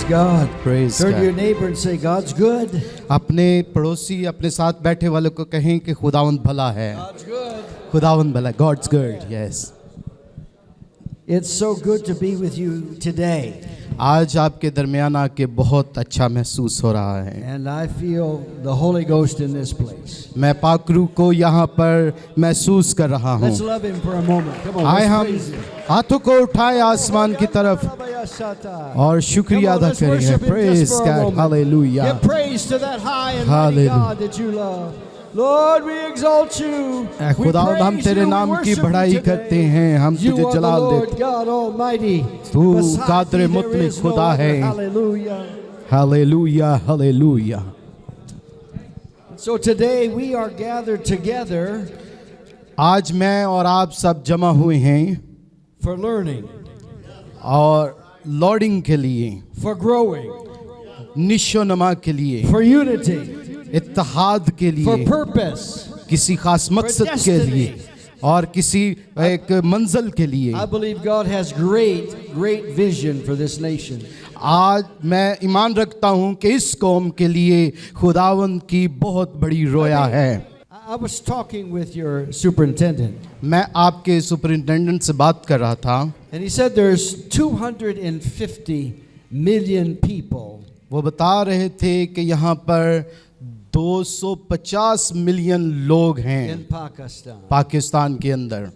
God. Praise Turn to God. your neighbor and say, God's good. अपने पड़ोसी अपने साथ बैठे वालों को कहें कि खुदावंद भला है. God's good. खुदावंद भला. God's good. Yes. It's so good to be with you today. आज आपके दरमियान आके बहुत अच्छा महसूस हो रहा है. And I feel the Holy Ghost in this place. मैं पाक रूह को यहाँ पर महसूस कर रहा हूँ. Let's love him for a moment. Come on, आए let's हम praise him. हाथों को उठाए आसमान की तरफ और शुक्रिया अदा करें. Praise God. Hallelujah. Give praise to that high and mighty Hallelujah. God that you love. Lord, we exalt you. I We खुदावंद हम praise तेरे you. We नाम की worship you बढ़ाई today. करते हैं. हम You तुझे are the जलाल Lord देते. God Almighty. तू Beside Kader thee there मुतलक is no खुदा other. है. Hallelujah. Hallelujah. Hallelujah. So today we are gathered together आज मैं और आप सब जमा हुए हैं for learning, और लॉर्डिंग के लिए, for growing, निशो नमा के लिए, for unity, इत्तेहाद के for लिए, purpose. किसी खास मकसद के लिए और किसी एक मंजिल के लिए. I believe God has great vision for this nation. आज मैं ईमान रखता हूँ कि इस कौम के लिए खुदावंद की बहुत बड़ी रोया है. I was talking with your superintendent, मैं आपके सुपरिटेंडेंट से बात कर रहा था. and he said there's 250 million people वो बता रहे थे कि यहाँ पर 250 मिलियन लोग in हैं Pakistan. पाकिस्तान के अंदर.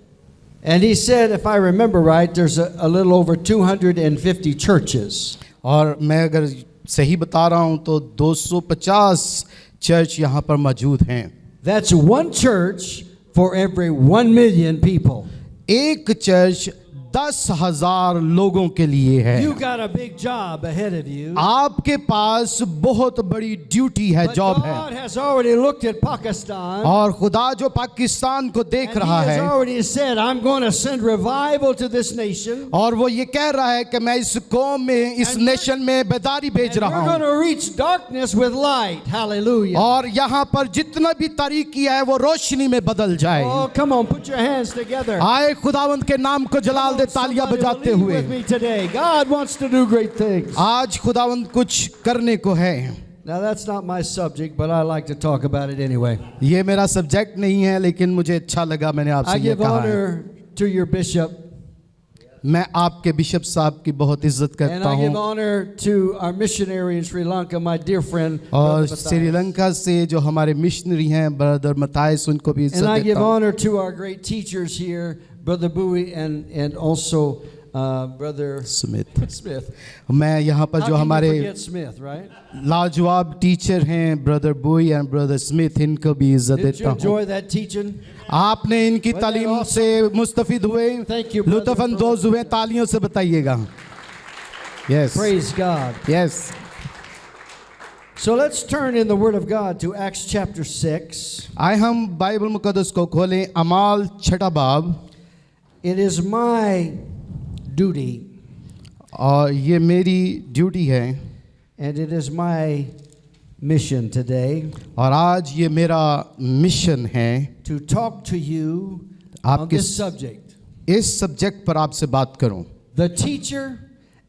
And he said, if I remember right, there's a little over 250 churches. और मैं अगर सही बता रहा हूँ तो 250 चर्च यहाँ पर मौजूद हैं. That's one church for every 1 million people. एक चर्च 10,000 लोगों के लिए है. You got a big job ahead of you. आपके पास बहुत बड़ी ड्यूटी है, But जॉब है. God has already looked at Pakistan. और खुदा जो पाकिस्तान को देख And he रहा has है already said, I'm going to send revival to this nation. और वो ये कह रहा है कि मैं इस कौम में, इस And नेशन में बेदारी भेज And रहा we're going हूँ. to reach darkness with light. Hallelujah. और यहाँ पर जितना भी तारीकी है वो रोशनी में बदल जाए. Oh, come on, put your hands together. आए खुदावंद के नाम को जलाल दे, तालियां Somebody बजाते believe हुए. with me today. God wants to do great things. आज खुदावंद कुछ करने को है. Now that's not my subject, but I like to talk about it anyway. ये मेरा सब्जेक्ट नहीं है लेकिन मुझे अच्छा लगा, मैंने I आपसे ये give कहा है. honor to your bishop, मैं आपके बिशप साहब की बहुत इज्जत and करता I give हूँ. honor to our missionary in Sri Lanka, my dear friend. और Brother श्रीलंका से जो हमारे मिशनरी हैं ब्रदर मताइस, उनको भी Matthias. And I इज्जत give देता हूँ. honor to our great teachers here, Brother Bowie and also Brother Smith. Smith. मैं यहाँ पर How जो can you हमारे forget Smith, right? लाजवाब टीचर हैं brother Bui and brother Smith, इनको भी इज्जत Did देता you हूँ. enjoy that teaching? आपने इनकी Wasn't that तालीम awesome? से मुस्तफिद हुए, Thank you, brother, लुत्फ for- अंदोज हुए, तालियों से बताइएगा. Yes Praise God. Yes. So let's turn in the Word of God to Acts chapter 6. आए हम बाइबल मुकद्दस को खोलें. अमाल छठा बाब. It is my duty और ये मेरी ड्यूटी है and it is my mission today और आज ये मेरा मिशन है to talk to you on आपके this subject, इस सब्जेक्ट पर आपसे बात करूं. the teacher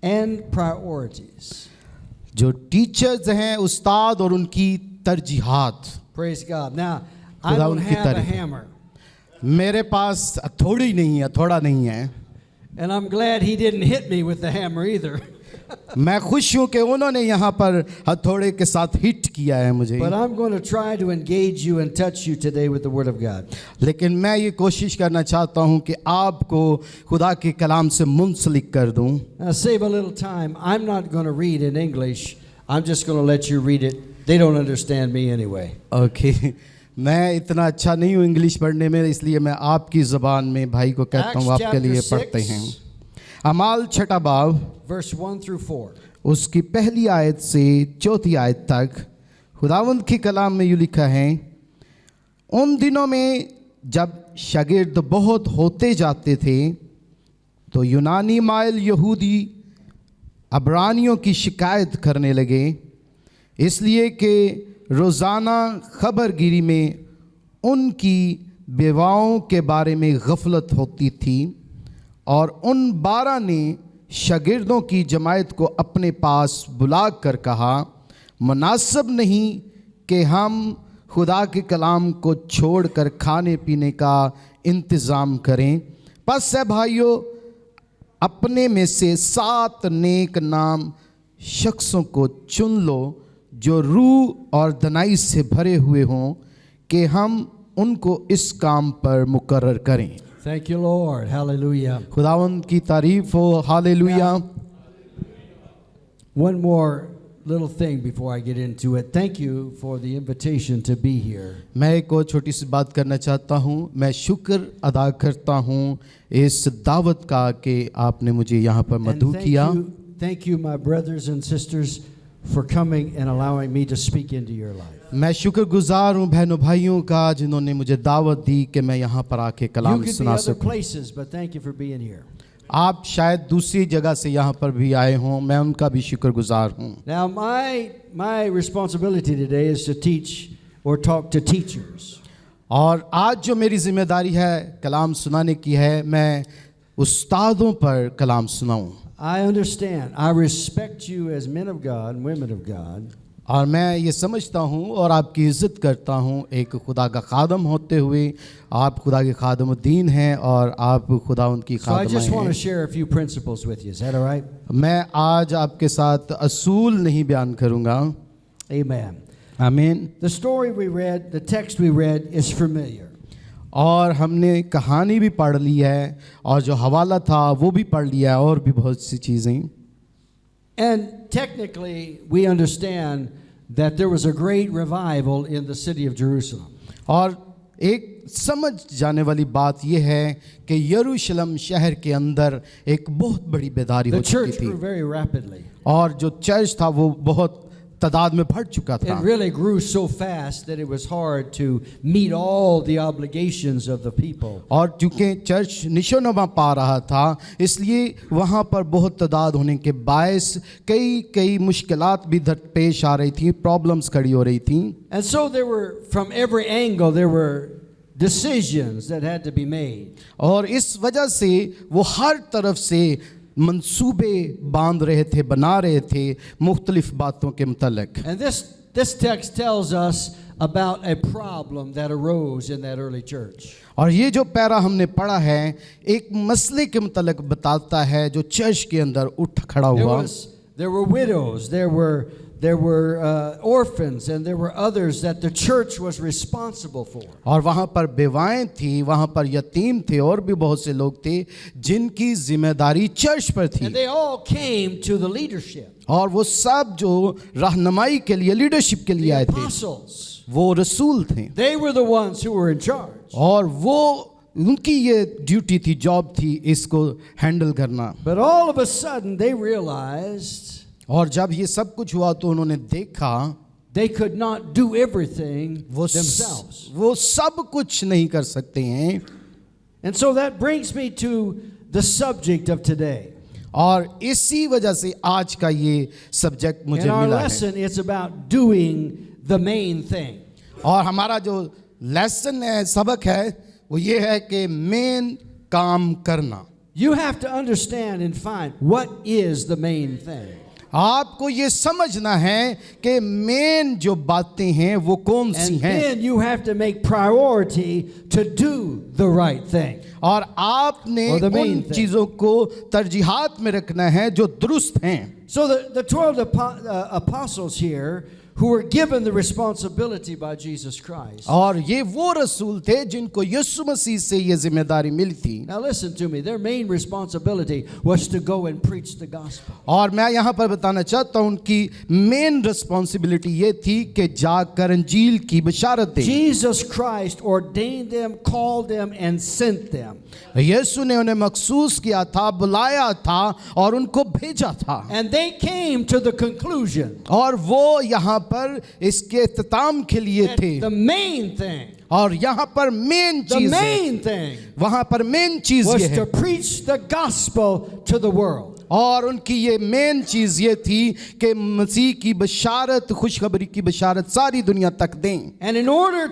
and priorities. जो टीचर्स हैं, उस्ताद और उनकी तरजीहात. Praise God. Now, I खुदा don't उनकी have a तारीफ. hammer, मेरे पास थोड़ी नहीं है, थोड़ा नहीं है. and I'm glad he didn't hit me with the hammer either. मैं खुश हूं कि उन्होंने यहाँ पर हथौड़े के साथ हिट किया है मुझे. But I'm going to try to engage you and touch you today with the Word of God. लेकिन मैं ये कोशिश करना चाहता हूँ कि आपको खुदा के कलाम से मुंसलिक कर दूं. Now, save a little time. I'm not going to read in English. I'm just going to let you read it. They don't understand me anyway. Okay. मैं इतना अच्छा नहीं हूँ इंग्लिश पढ़ने में, इसलिए मैं आपकी ज़बान में भाई को कहता हूँ, आपके लिए पढ़ते हैं. अमाल छठा बाब Verse 1 through 4. उसकी पहली आयत से चौथी आयत तक खुदावंद की कलाम में यूँ लिखा है. उन दिनों में जब शागिर्द बहुत होते जाते थे तो यूनानी माइल यहूदी अब्रानियों की शिकायत करने लगे, इसलिए कि रोज़ाना खबरगिरी में उनकी बेवाओं के बारे में गफलत होती थी. और उन 12 ने शागिर्दों की जमायत को अपने पास बुलाकर कहा, मुनासिब नहीं कि हम खुदा के कलाम को छोड़कर खाने पीने का इंतज़ाम करें। बस है भाइयों, अपने में से 7 नेक नाम शख्सों को चुन लो जो रूह और दनाई से भरे हुए हों कि हम उनको इस काम पर मुकर्रर करें। Thank you, Lord. Hallelujah. खुदावंद की तारीफ हो, hallelujah. One more little thing before I get into it. Thank you for the invitation to be here. मैं एक और छोटी सी बात करना चाहता हूँ। मैं शुक्र अदा करता हूँ इस दावत का कि आपने मुझे यहाँ पर And मदऊ किया। thank you, my brothers and sisters, for coming and allowing me to speak into your life. मैं शुक्रगुजार हूँ बहनों भाइयों का जिन्होंने मुझे दावत दी कि मैं यहाँ पर आके You कलाम could be सुना other सकूं। places, but thank you for being here. आप शायद दूसरी जगह से यहाँ पर भी आए हों, मैं उनका भी शुक्रगुजार हूँ। Now, my responsibility today is to teach or talk to teachers. और आज जो मेरी जिम्मेदारी है कलाम सुनाने की है, मैं उस्तादों पर कलाम सुनाऊं। I understand. I respect you as men of God and women of God. और मैं ये समझता हूँ और आपकी इज़्ज़त करता हूँ एक खुदा का खादम होते हुए। आप खुदा के खादमुद्दीन हैं और आप खुदा उनकी So I just खादमाएं want to हैं। share a few principles with you. Is that all right? मैं आज आपके साथ असूल नहीं बयान करूँगा। Amen. आमीन। The story we read, the text we read is familiar. और हमने कहानी भी पढ़ ली है और जो हवाला था वो भी पढ़ लिया है और भी बहुत सी चीज़ें। And technically, we understand that there was a great revival in the city of Jerusalem. और एक समझ जाने वाली बात यह है कि यरूशलेम शहर के अंदर एक बहुत बड़ी बेदारी हो The चुकी church थी grew very rapidly. और जो चर्च था वो बहुत तादाद में बढ़ चुका था। It really grew so fast that it was hard to meet all the obligations of the people. और चूंकि चर्च निशोनमा पा रहा था इसलिए वहाँ पर बहुत तादाद होने के बायस कई मुश्किलात भी पेश आ रही थी, प्रॉब्लम्स खड़ी हो रही थी। And so there were, from every angle, there were decisions that had to be made. और इस वजह से वो हर तरफ से मंसूबे बांध रहे थे, बना रहे थे मुख्तलिफ बातों के मुतल्लिक। And this text tells us about a problem that arose in that early church. और ये जो पैरा हमने पढ़ा है एक मसले के मुतल्लिक बताता है जो चर्च के अंदर उठ खड़ा हुआ। There were widows, there were orphans, and there were others that the church was responsible for. और वहाँ पर बेवाएं थी, वहाँ पर यतीम थे और भी बहुत से लोग थे जिनकी जिम्मेदारी चर्च पर थी। And they all came to the leadership. और वो सब जो रहनुमाई के लिए, लीडरशिप के लिए The आए थे, apostles. वो रसूल थे They were the ones who were in charge. और वो उनकी ये ड्यूटी थी, जॉब थी इसको हैंडल करना। But all of a sudden they realized और जब ये सब कुछ हुआ तो उन्होंने देखा they could not do everything वो themselves. वो सब कुछ नहीं कर सकते हैं। And so that brings me to the subject of today. और इसी वजह से आज का ये सब्जेक्ट मुझे In our मिला है। lesson, it's about doing the main thing. और हमारा जो लेसन है, सबक है, वो ये है कि मेन काम करना। You have to understand and find what is the main thing. आपको ये समझना है कि मेन जो बातें हैं वो कौन सी And हैं then you have to make priority to do the right thing. और आपने Or the main उन thing. चीज़ों को तरजीहात में रखना है जो दुरुस्त हैं। So the 12 apostles here who were given the responsibility by Jesus Christ. और ये वो रसूल थे जिनको यीशु मसीह से ये जिम्मेदारी मिली थी। Now listen to me, their main responsibility was to go and preach the gospel. और मैं यहाँ पर बताना चाहता हूँ उनकी मेन रिस्पॉन्सिबिलिटी ये थी कि जाकर अंजील की बशारत दें। Jesus Christ ordained them, called them, and sent them. यीशु ने उन्हें मखसूस किया था, बुलाया था और उनको भेजा था। And they came to the conclusion और वो यहाँ पर इसके इख्तिताम के लिए that थे the main thing, और यहाँ पर मेन the चीज main thing वहाँ पर मेन चीज was ये to है preach the gospel to the world. और उनकी ये मेन चीज़ ये थी कि मसीह की बशारत, खुशखबरी की बशारत सारी दुनिया तक दें। And in order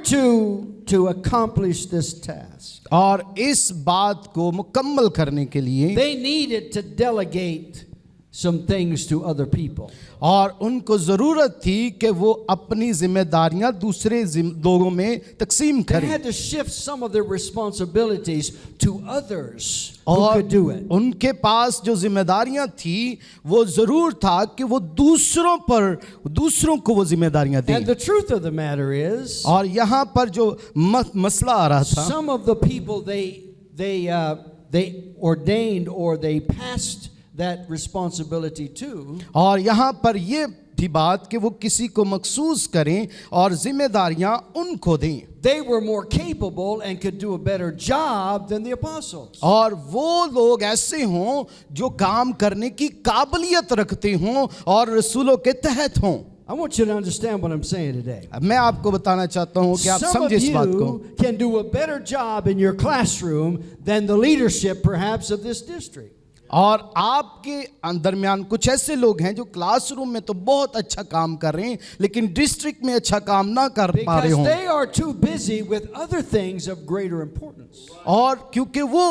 to accomplish this task, और इस बात को मुकम्मल करने के लिए they needed to delegate some things to other people. और उनको ज़रूरत थी कि वो अपनी जिम्मेदारियां दूसरे लोगों में तकसीम They करें had to shift some of their responsibilities to others who और could do it. उनके पास जो जिम्मेदारियां थी वो ज़रूर था कि वो दूसरों को वो जिम्मेदारियां And दें। the truth of the matter is, और यहाँ पर जो मसला आ रहा था, some of the people they ordained or they passed that responsibility to, और यहाँ पर ये थी बात कि वो किसी को मखसूस करें और जिम्मेदारियां उनको दें। they were more capable and could do a better job than the apostles. और वो लोग ऐसे हों जो काम करने की काबिलियत रखते हों और रसूलों के तहत हों। I want you to understand what I'm saying today. अब मैं आपको बताना चाहता हूं कि आप Some of समझे इस बात को। you can do a better job in your classroom than the leadership perhaps of this district. और आपके दरमियान कुछ ऐसे लोग हैं जो क्लासरूम में तो बहुत अच्छा काम कर रहे हैं लेकिन डिस्ट्रिक्ट में अच्छा काम ना कर पा रहे Because हों, they are too busy with other things of greater importance. और क्योंकि वो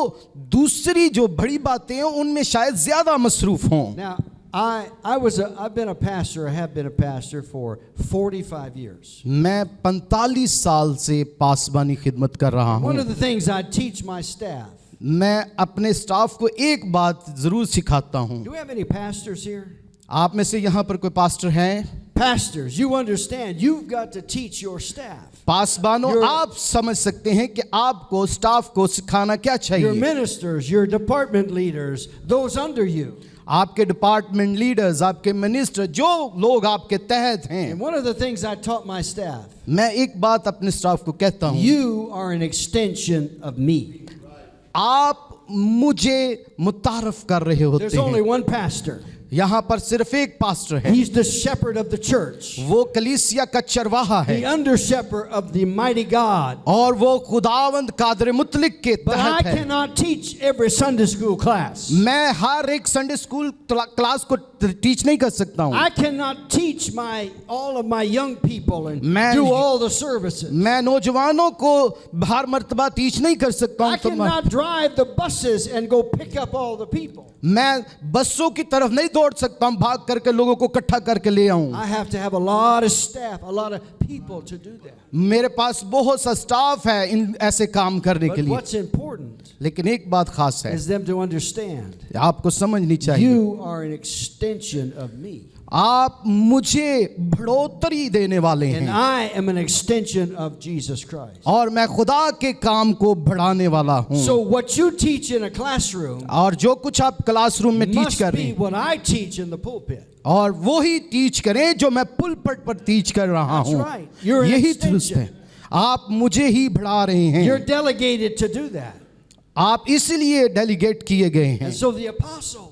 दूसरी जो बड़ी बातें हैं उनमें शायद ज्यादा मसरूफ हों। Now, I've been a pastor, I have been a pastor for 45 years. मैं 45 साल से पासबानी खिदमत कर रहा One हूं। of the things I teach my staff. मैं अपने स्टाफ को एक बात जरूर सिखाता हूं। Do we have any pastors here? आप में से यहाँ पर कोई पास्टर हैं? Pastors, you understand, you've got to teach your staff. पासबानों, Your- आप समझ सकते हैं कि आपको स्टाफ को सिखाना क्या Your चाहिए। ministers, your department leaders, those under you. आपके डिपार्टमेंट लीडर्स, आपके मिनिस्टर, जो लोग आपके तहत हैं। And one of the things I taught my staff, मैं एक बात अपने स्टाफ को कहता हूं, you are an extension of me. आप मुझे मुतारफ कर रहे होते There's only हैं। one pastor. यहाँ पर सिर्फ एक पास्टर है, He's the shepherd of the church, वो कलीसिया का चरवाहा the है under shepherd of the mighty God. और वो खुदावंद कादर मुतलिक के But I तहत है। cannot teach every Sunday school class. मैं हर एक संडे स्कूल क्लास को टीच नहीं कर सकता हूँ। I cannot teach all of my young people and Man- do all the services. मैं नौजवानों को हर मर्तबा टीच नहीं कर सकता I हूँ। तो cannot drive the buses and go pick up all the people. मैं बसों की तरफ नहीं दौड़ सकता हूँ, भाग करके लोगों को इकट्ठा करके ले आऊं। I have to have a lot of staff, a lot of people to do that. मेरे पास बहुत सा स्टाफ है इन ऐसे काम करने के But लिए, what's important लेकिन एक बात खास है, is them to understand आपको समझनी चाहिए, you are an extension of me. आप मुझे बढ़ोतरी देने वाले And हैं I am an extension of Jesus Christ. और मैं खुदा के काम को बढ़ाने वाला हूँ। So what you teach in a classroom और जो कुछ आप क्लासरूम में टीच must कर रहे be हैं what I teach in the pulpit. और वो ही टीच करें जो मैं पुलपट पर टीच कर रहा That's हूँ। right. You're an यही extension. दुरुस्त है, आप मुझे ही बढ़ा रहे You're हैं, delegated to do that. आप इसलिए डेलीगेट किए गए हैं। And so the apostles,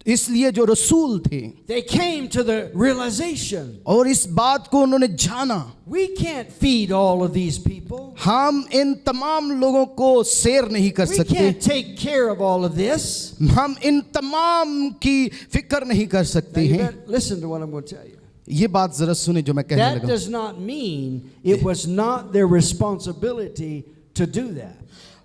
इसलिए जो रसूल थे they came to the realization, और इस बात को उन्होंने जाना, we can't feed all of these people. हम इन तमाम लोगों को शेयर नहीं कर We सकते, can't take care of all of this. हम इन तमाम की फिक्र नहीं कर Now सकते you हैं। better listen to what I'm going to tell you. ये बात जरा सुने जो मैं कहने That लगा। does not mean it was not their responsibility to do that.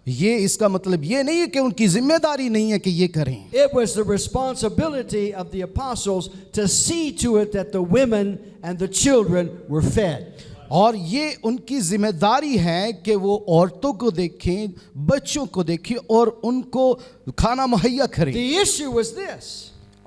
ये इसका मतलब ये नहीं है कि उनकी जिम्मेदारी नहीं है कि ये करें। It was the responsibility of the apostles to see to it that the women and the children were fed. और ये उनकी जिम्मेदारी है कि वो औरतों को देखें, बच्चों को देखें और उनको खाना मुहैया करें। The issue was this: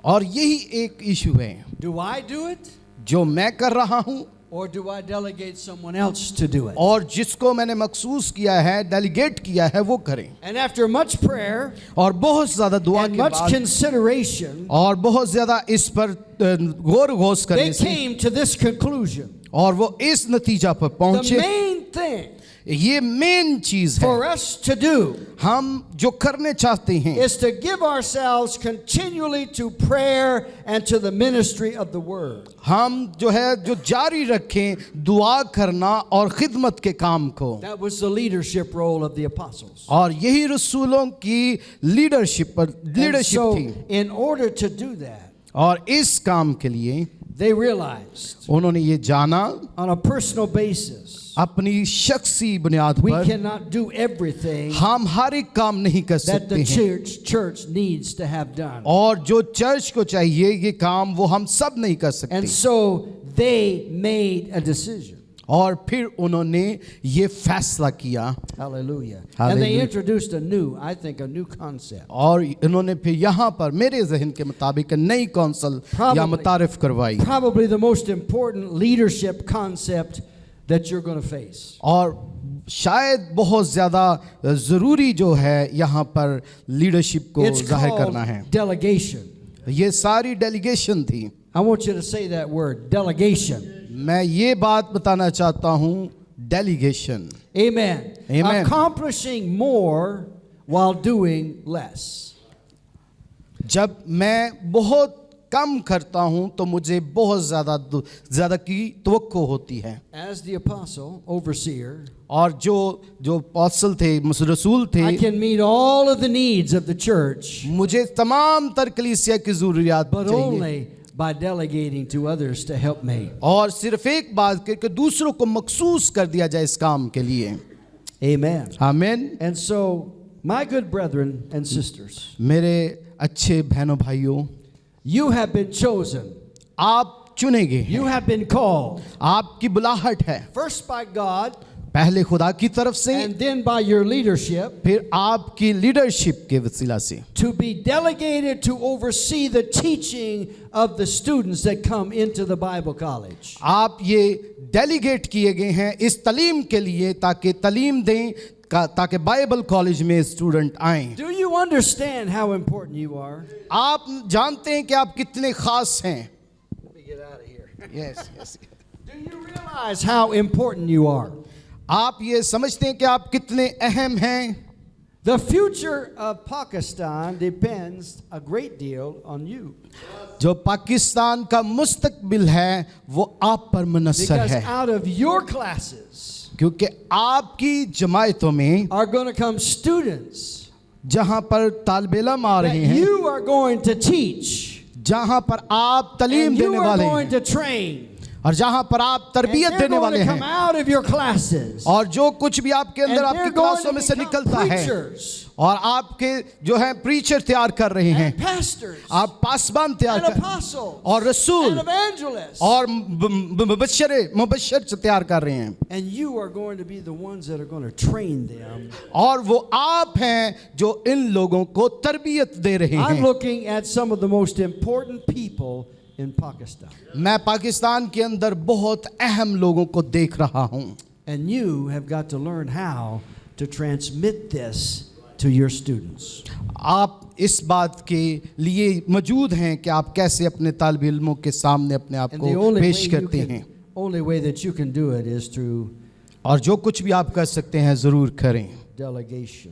और यही एक इशू है, do I do it जो मैं कर रहा हूँ or do I delegate someone else to do it? और जिसको मैंने मखसूस किया है, डेलीगेट किया है, वो करें। And after much prayer और बहुत ज्यादा दुआ and के much बाद consideration, और बहुत ज्यादा इस पर गौर घोष they करने से came to this conclusion. और वो इस नतीजा पर The पहुंचे, main thing ये मेन चीज है। for us to do हम जो करने चाहते हैं is to give ourselves continually to prayer and to the ministry of the word. हम जो है जो जारी रखें दुआ करना और खिदमत के काम को। That was the leadership role of the apostles. और यही रसूलों की लीडरशिप And so, थी। in order to do that, और इस काम के लिए they realized उन्होंने ये जाना on a personal basis अपनी शख्सी बुनियाद we पर cannot do everything हम हर एक काम नहीं कर that सकते the हैं church needs to have done. और जो चर्च को चाहिए ये काम वो हम सब नहीं कर सकते। And so they made a decision. और फिर उन्होंने ये फैसला किया Hallelujah. And Hallelujah. they introduced a new concept. और इन्होंने फिर यहाँ पर मेरे जहन के मुताबिक नई कौंसल या Probably. मुतारिफ करवाई। Probably the most important leadership concept that you're going to face. और शायद बहुत ज़्यादा ज़रूरी जो है यहाँ पर लीडरशिप को It's जाहिर called करना है। delegation. ये सारी डेलीगेशन थी। I want you to say that word, delegation. मैं ये बात बताना चाहता हूँ delegation. Amen. Amen. Accomplishing more while doing less. जब मैं बहुत कम करता हूँ तो मुझे बहुत ज़्यादा की तवक्को होती है। As the apostle, overseer, और जो अपोस्तल थे रसूल थे I can meet all of the needs of the church, मुझे तमाम तर कलीसिया की ज़रूरियात but चाहिए only by delegating to others to help me. और सिर्फ एक बात कि दूसरों को मखसूस कर दिया जाए इस काम के लिए। Amen. आमीन। And so, my good brethren and sisters, मेरे अच्छे बहनों भाइयों, you have been chosen. आप चुने गए You हैं, have been called. आपकी बुलाहट है First by God, पहले खुदा की तरफ से, and then by your leadership, फिर आपकी लीडरशिप के वसीला से to be delegated to oversee the teaching of the students that come into the Bible college. आप ये डेलीगेट किए गए हैं इस तालीम के लिए ताकि तालीम दें ताकि बाइबल कॉलेज में स्टूडेंट आएं। Do you understand how important you are? आप जानते हैं कि आप कितने खास हैं। Let me get out of here. Yes yes. Do you realize how important you are? आप ये समझते हैं कि आप कितने अहम हैं। The future of Pakistan depends a great deal on you. जो पाकिस्तान का मुस्तकबिल है वो आप पर मुनस्सर Because है, out of your classes क्योंकि आपकी जमायतों में are going to come students जहां पर तालिब इल्म आ that रहे हैं, you are going to teach, जहां पर आप तालीम and you देने are वाले going हैं to train. और जहां पर आप And तरबियत they're देने going वाले to come हैं out of your classes. और जो कुछ भी आपके And अंदर they're आपकी going क्लासों to में से become निकलता है preachers और आपके जो है प्रीचर तैयार कर रहे हैं, and pastors आप पासबान तैयार and कर apostles और रसूल and evangelists. और मुबश्शिर तैयार कर रहे हैं And you are going to be the ones that are going to train them. और वो आप हैं जो इन लोगों को तरबियत दे रहे I'm हैं। looking at some of the most important people in Pakistan. मैं पाकिस्तान के अंदर बहुत अहम लोगों को देख रहा हूं And you have got to learn how to transmit this to your students. आप इस बात के लिए मौजूद हैं कि आप कैसे अपने तालिब इल्मों के सामने अपने आप And को the only way, पेश करते हैं only way that you can do it is through और जो कुछ भी आप कर सकते हैं ज़रूर करें। delegation.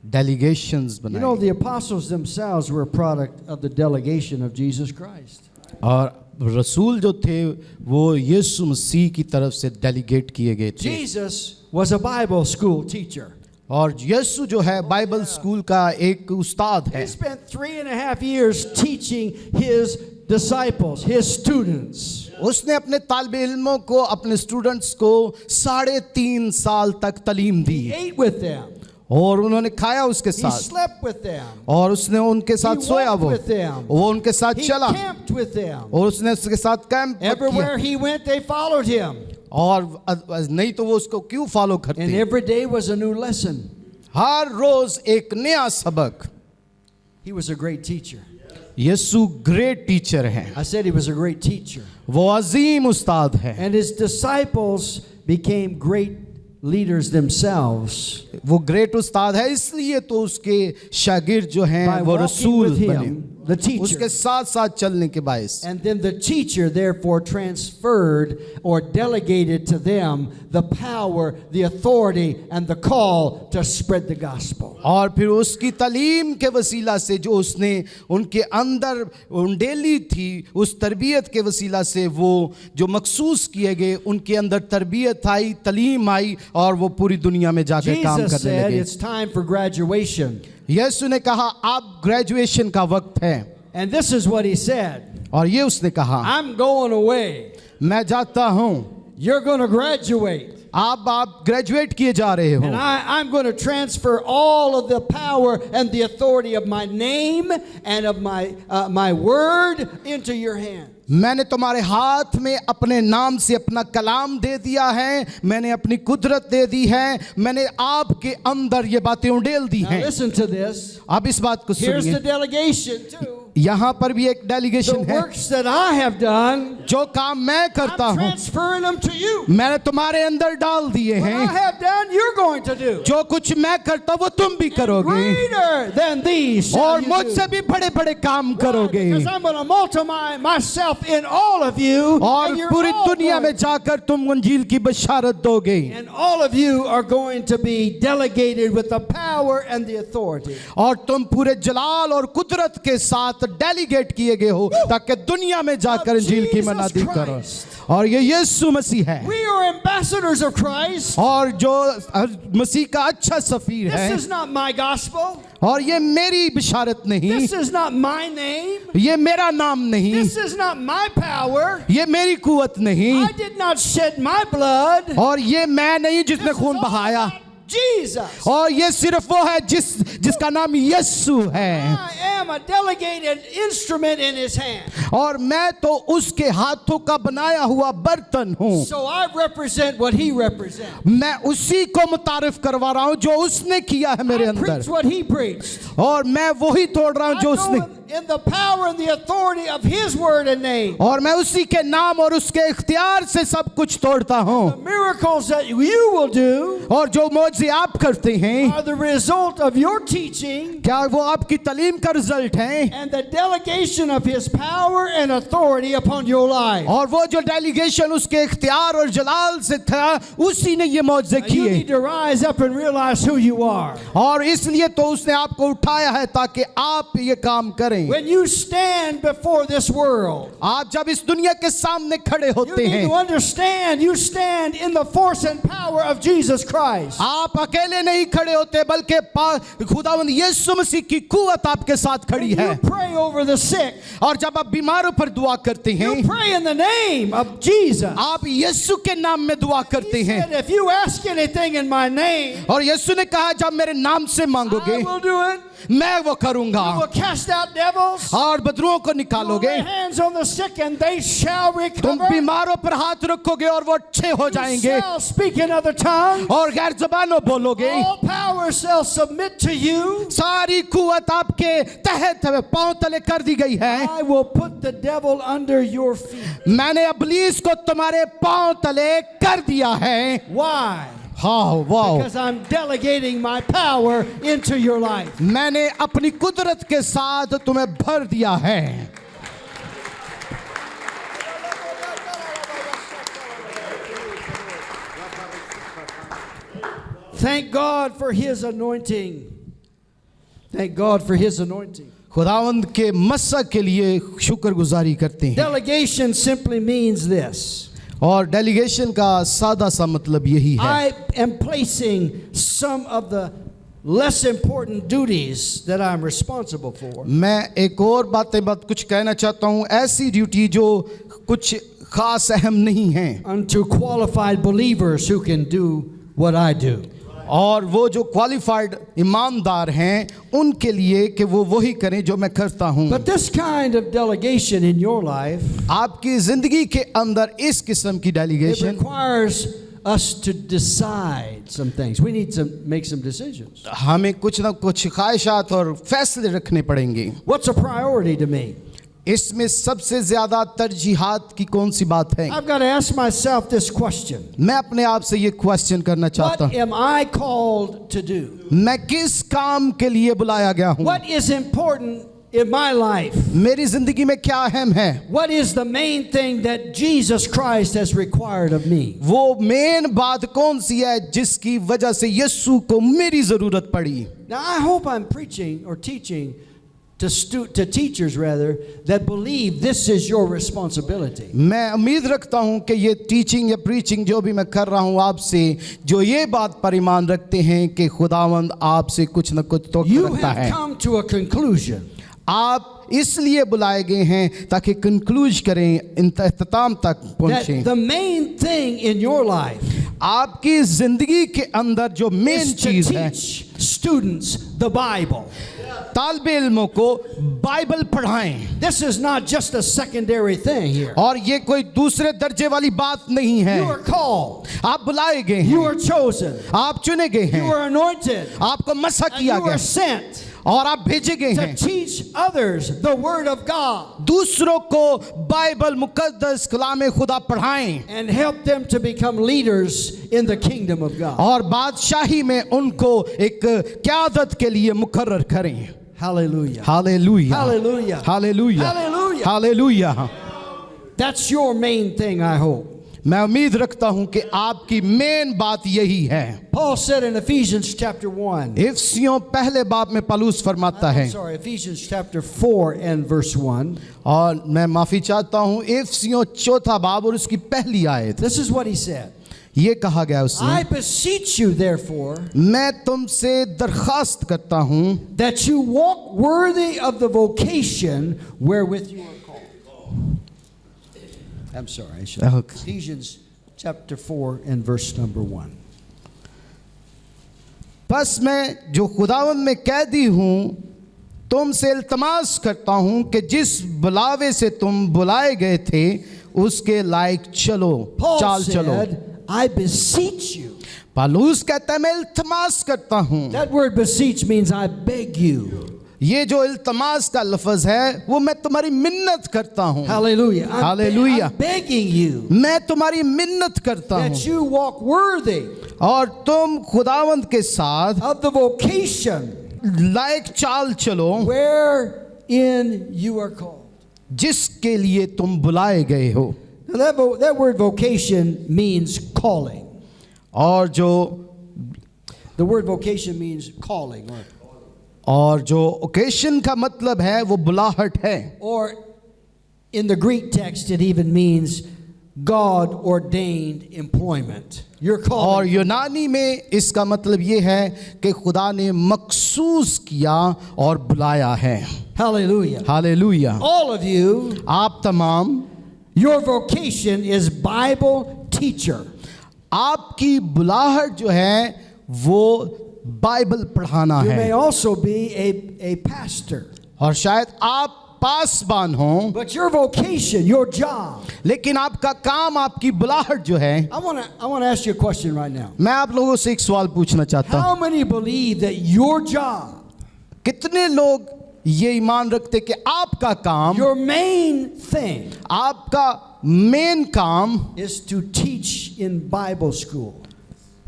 डेलीगेशंस You know, बनाएं the apostles themselves were a product of the delegation of Jesus Christ. और रसूल जो थे वो यीशु मसीह की तरफ से डेलीगेट किए गए थे Jesus was a Bible school teacher. और यीशु जो है बाइबल स्कूल का एक उस्ताद He है। spent 3.5 years teaching his disciples, his students. उसने अपने तालिब इल्मों को अपने स्टूडेंट्स को 3.5 साल तक तालीम दी He ate with them. और उन्होंने खाया उसके He साथ slept with them. और उसने उनके साथ He soya, walked with them. वो उनके साथ He चला camped with them. और उसने उसके साथ कैंप किया Everywhere he went, they followed him. और नहीं तो वो उसको क्यों फॉलो And करते। every day was a new lesson. हर रोज एक नया सबक। He was a great teacher. Yeshu great teacher है, I said he was a great teacher. वो अजीम उस्ताद है। And his disciples became great leaders themselves वो ग्रेट उस्ताद है इसलिए तो उसके शागिर्द जो हैं by वो walking रसूल with बने। him the teacher. उसके साथ साथ चलने के बायस। And then the teacher therefore transferred or delegated to them the power, the authority, and the call to spread the gospel. और फिर उसकी तालीम के वसीला से जो उसने उनके अंदर उंडेली थी, उस तरबियत के वसीला से वो जो मखसूस किए गए, उनके अंदर तरबियत आई, तालीम आई और वो पूरी दुनिया में जाकर काम Jesus करने said लगे। it's time for graduation. यीशु ने कहा अब ग्रेजुएशन का वक्त है, And this is what he said. और ये उसने कहा I'm going away. मैं जाता हूँ, You're going to graduate. आप ग्रेजुएट किए जा रहे हो And I'm going to transfer all of the power and the authority of my name and of my word into your hand. मैंने तुम्हारे हाथ में अपने नाम से अपना कलाम दे दिया है, मैंने अपनी कुदरत दे दी है, मैंने आपके अंदर ये बातें उंडेल दी Now हैं। listen to this. अब इस बात को Here's the सुनिए, delegation too. यहाँ पर भी एक The डेलीगेशन है। works that I have done, जो काम मैं करता I'm हूँ transferring them to you. मैंने तुम्हारे अंदर डाल दिए What I हैं, have done, you're going to do. जो कुछ मैं करता हूँ वो तुम भी करोगे Greater than these shall और you मुझसे do. भी बड़े बड़े काम Why? करोगे Because I'm going to multiply myself in all of you, और and you're पूरी all दुनिया में going- जाकर तुम अंजील की बशारत दोगे and all of you are going to be delegated with the power and the authority. और तुम पूरे जलाल और कुदरत के साथ डेलीगेट किए गए हो ताकि दुनिया में जाकर अंजील की Jesus मनादी करो। Christ. और ये यीशु मसीह है We are ambassadors of Christ. और जो मसीह का अच्छा सफीर This है is not my gospel. और ये मेरी बिशारत नहीं, This is not my name. ये मेरा नाम नहीं, This is not my power. ये मेरी कुवत नहीं I did not shed my blood. और ये मैं नहीं This जिसने is खून all बहाया about Jesus. और ये सिर्फ वो है जिसका नाम यीशु है I am a delegated instrument in his hand. और मैं तो उसके हाथों का बनाया हुआ बर्तन हूँ। So I represent what he represents. मैं उसी को मुतारिफ करवा रहा हूँ जो उसने किया है मेरे I अंदर preach what he preached. और मैं वही तोड़ रहा हूँ I जो go उसने, in the power and the authority of his word and name. और मैं उसी के नाम और उसके इख्तियार से सब कुछ तोड़ता The हूँ miracles that you will do और जो मौजे आप करते हैं are the result of your teaching क्या वो आपकी तालीम का रिजल्ट है and the delegation of his power and authority upon your life. और वो जो डेलीगेशन उसके इख्तियार और जलाल से था उसी ने ये मौजे Now, you किए need to rise up and realize who you are. और इसलिए तो उसने आपको उठाया है ताकि आप ये काम करें। When you stand before this world, आप जब इस दुनिया के सामने खड़े you होते need हैं, to understand you stand in the force and power of Jesus Christ. आप अकेले नहीं खड़े होते बल्कि खुदावंद यीशु मसीह की कुव्वत आपके साथ खड़ी When है। you pray over the sick, और जब आप बीमारों पर दुआ करते हैं, you pray in the name of Jesus. आप यीशु के नाम में दुआ करते He हैं said, if you ask anything in my name, और यीशु ने कहा जब मेरे नाम से I मांगोगे will do it. मैं वो You करूंगा will cast out devils. और बदरुओं को You will निकालोगे, lay hands on the sick and they shall तुम recover. बीमारों पर हाथ रखोगे और वो अच्छे हो You जाएंगे shall speak in other tongues. और गैर जबानों बोलोगे। All power shall submit to you. सारी कुव्वत आपके तहत पांव तले कर दी गई है। I will put the devil under your feet. मैंने इब्लीस को तुम्हारे पांव तले कर दिया है। Why? हाँ wow, Because I'm delegating my power into your life. मैंने अपनी कुदरत के साथ तुम्हें भर दिया है। Thank God for his anointing. Thank God for his anointing. खुदावंद के मस्सा के लिए शुक्रगुजारी करते हैं। Delegation simply means this. और डेलीगेशन का सादा सा मतलब यही है, I am placing some of the less important duties that I'm responsible for मैं एक और बात कुछ कहना चाहता हूँ, ऐसी ड्यूटी जो कुछ खास अहम नहीं है unto qualified believers who can do what I do. और वो जो क्वालिफाइड ईमानदार हैं उनके लिए कि वो वही करें जो मैं करता हूँ। But this kind of delegation in your life, आपकी जिंदगी के अंदर इस किस्म की it delegation requires us to decide some things. We need to make some decisions. हमें कुछ ना कुछ ख्वाहिशात और फैसले रखने पड़ेंगे। What's a priority to me? इसमें सबसे ज्यादा तरजीहात की कौन सी बात है? I've got to ask myself this question. मैं अपने आप से ये क्वेश्चन करना चाहता What हूँ, am I called to do? मैं किस काम के लिए बुलाया गया हूँ? What is important in my life? मेरी जिंदगी में क्या अहम है? What is the main thing that Jesus Christ has required of me? वो मेन बात कौन सी है जिसकी वजह से यीशु को मेरी जरूरत पड़ी? Now, I hope I'm preaching or teaching to teachers rather that believe this is your responsibility. मैं उम्मीद रखता हूं कि ये टीचिंग या प्रीचिंग जो भी मैं कर रहा हूं आपसे, जो ये बात पर ईमान रखते हैं कि खुदावंद आपसे कुछ न कुछ तो You करता have है। come to a conclusion. आप इसलिए बुलाए गए हैं ताकि कंक्लूज करें, इख्तिताम तक That पहुंचें। the main thing in your life आपकी जिंदगी के अंदर जो मेन is to चीज है, teach students the Bible. तालिब इल्मों को Bible पढ़ाएं। This is not just a secondary thing here. और ये कोई दूसरे दर्जे वाली बात नहीं है। You are called. आप बुलाए गए You हैं, are chosen. आप चुने गए You हैं, are anointed. आपको मसा And किया you गया are sent और आप भेजे गए to हैं teach others the Word of God दूसरों को बाइबल मुकद्दस कलाम खुदा पढ़ाएं and help them to become leaders in the kingdom of God. और बादशाही में उनको एक क़यादत के लिए मुकर्रर करें। Hallelujah. Hallelujah, Hallelujah. Hallelujah, Hallelujah. Hallelujah. That's your main thing, I hope. मैं उम्मीद रखता हूं कि आपकी मेन बात यही है। Paul said in Ephesians chapter 1. इफिसियों पहले बाब में पौलुस फरमाता है, I'm sorry, Ephesians chapter 4 and verse 1. और मैं माफी चाहता हूं, इफिसियों चौथा बाब और उसकी पहली आयत, This is what he said. ये कहा गया उसमें, I beseech you, therefore, मैं तुमसे दरखास्त करता हूं that you walk worthy of the vocation wherewith you are called. I'm sorry, I should. Okay. Ephesians chapter 4 and verse number 1. बस मैं जो खुदावंद में कैदी हूं तुमसे इल्तमास करता हूं कि जिस बुलावे से तुम बुलाए गए थे उसके लायक चलो, Paul चाल चलो। said, I beseech you. पौलुस कहता है मैं इल्तमास करता हूं। That word beseech means I beg you. ये जो इल्तमास का लफ्ज है वो मैं तुम्हारी मिन्नत करता हूं। Hallelujah. Hallelujah. I'm begging you मैं तुम्हारी मिन्नत करता that हूं you walk worthy और तुम खुदावंद के साथ of the vocation लायक चाल चलो wherein you are called. जिसके लिए तुम बुलाए गए हो। Now that word vocation means calling. और जो The word vocation means calling, और जो ओकेशन का मतलब है वो बुलाहट है। or in the Greek text it even means God ordained employment. You're और calling. यूनानी में इसका मतलब ये है कि खुदा ने मखसूस किया और बुलाया है। Hallelujah. Hallelujah. All of you, आप तमाम, your vocation is Bible teacher. आपकी बुलाहट जो है वो बाइबल पढ़ाना You may है। also be a pastor. और शायद आप पासबान हो, But your vocation, your job. लेकिन आपका काम, आपकी बुलाहट जो है। I want to ask you a question right now. मैं आप लोगों से एक सवाल पूछना चाहता हूँ, How many believe that your job, कितने लोग ये ईमान रखते कि आपका काम, your main thing, आपका मेन काम is to teach in Bible school?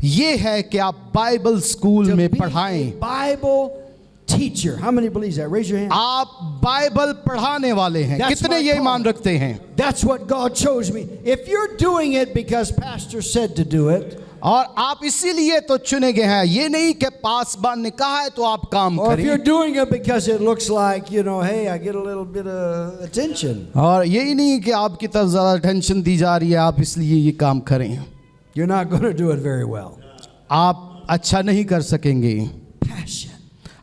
ये है कि आप बाइबल स्कूल To में be a पढ़ाएं। Bible teacher. How many believes that? Raise your hand. आप बाइबल पढ़ाने वाले हैं। That's कितने my ये call. ईमान रखते हैं? That's what God chose me. If you're doing it because pastor said to do it, और आप इसीलिए तो चुने गए हैं, ये नहीं कि पासबान ने कहा है तो आप काम or if you're करें। doing it because it looks like, hey, I get a little bit of attention, और यही नहीं कि आपकी तरफ ज़्यादा टेंशन दी जा रही है, आप इसलिए ये काम करें। you're not going to do it very well. आप अच्छा नहीं कर सकेंगे। Passion,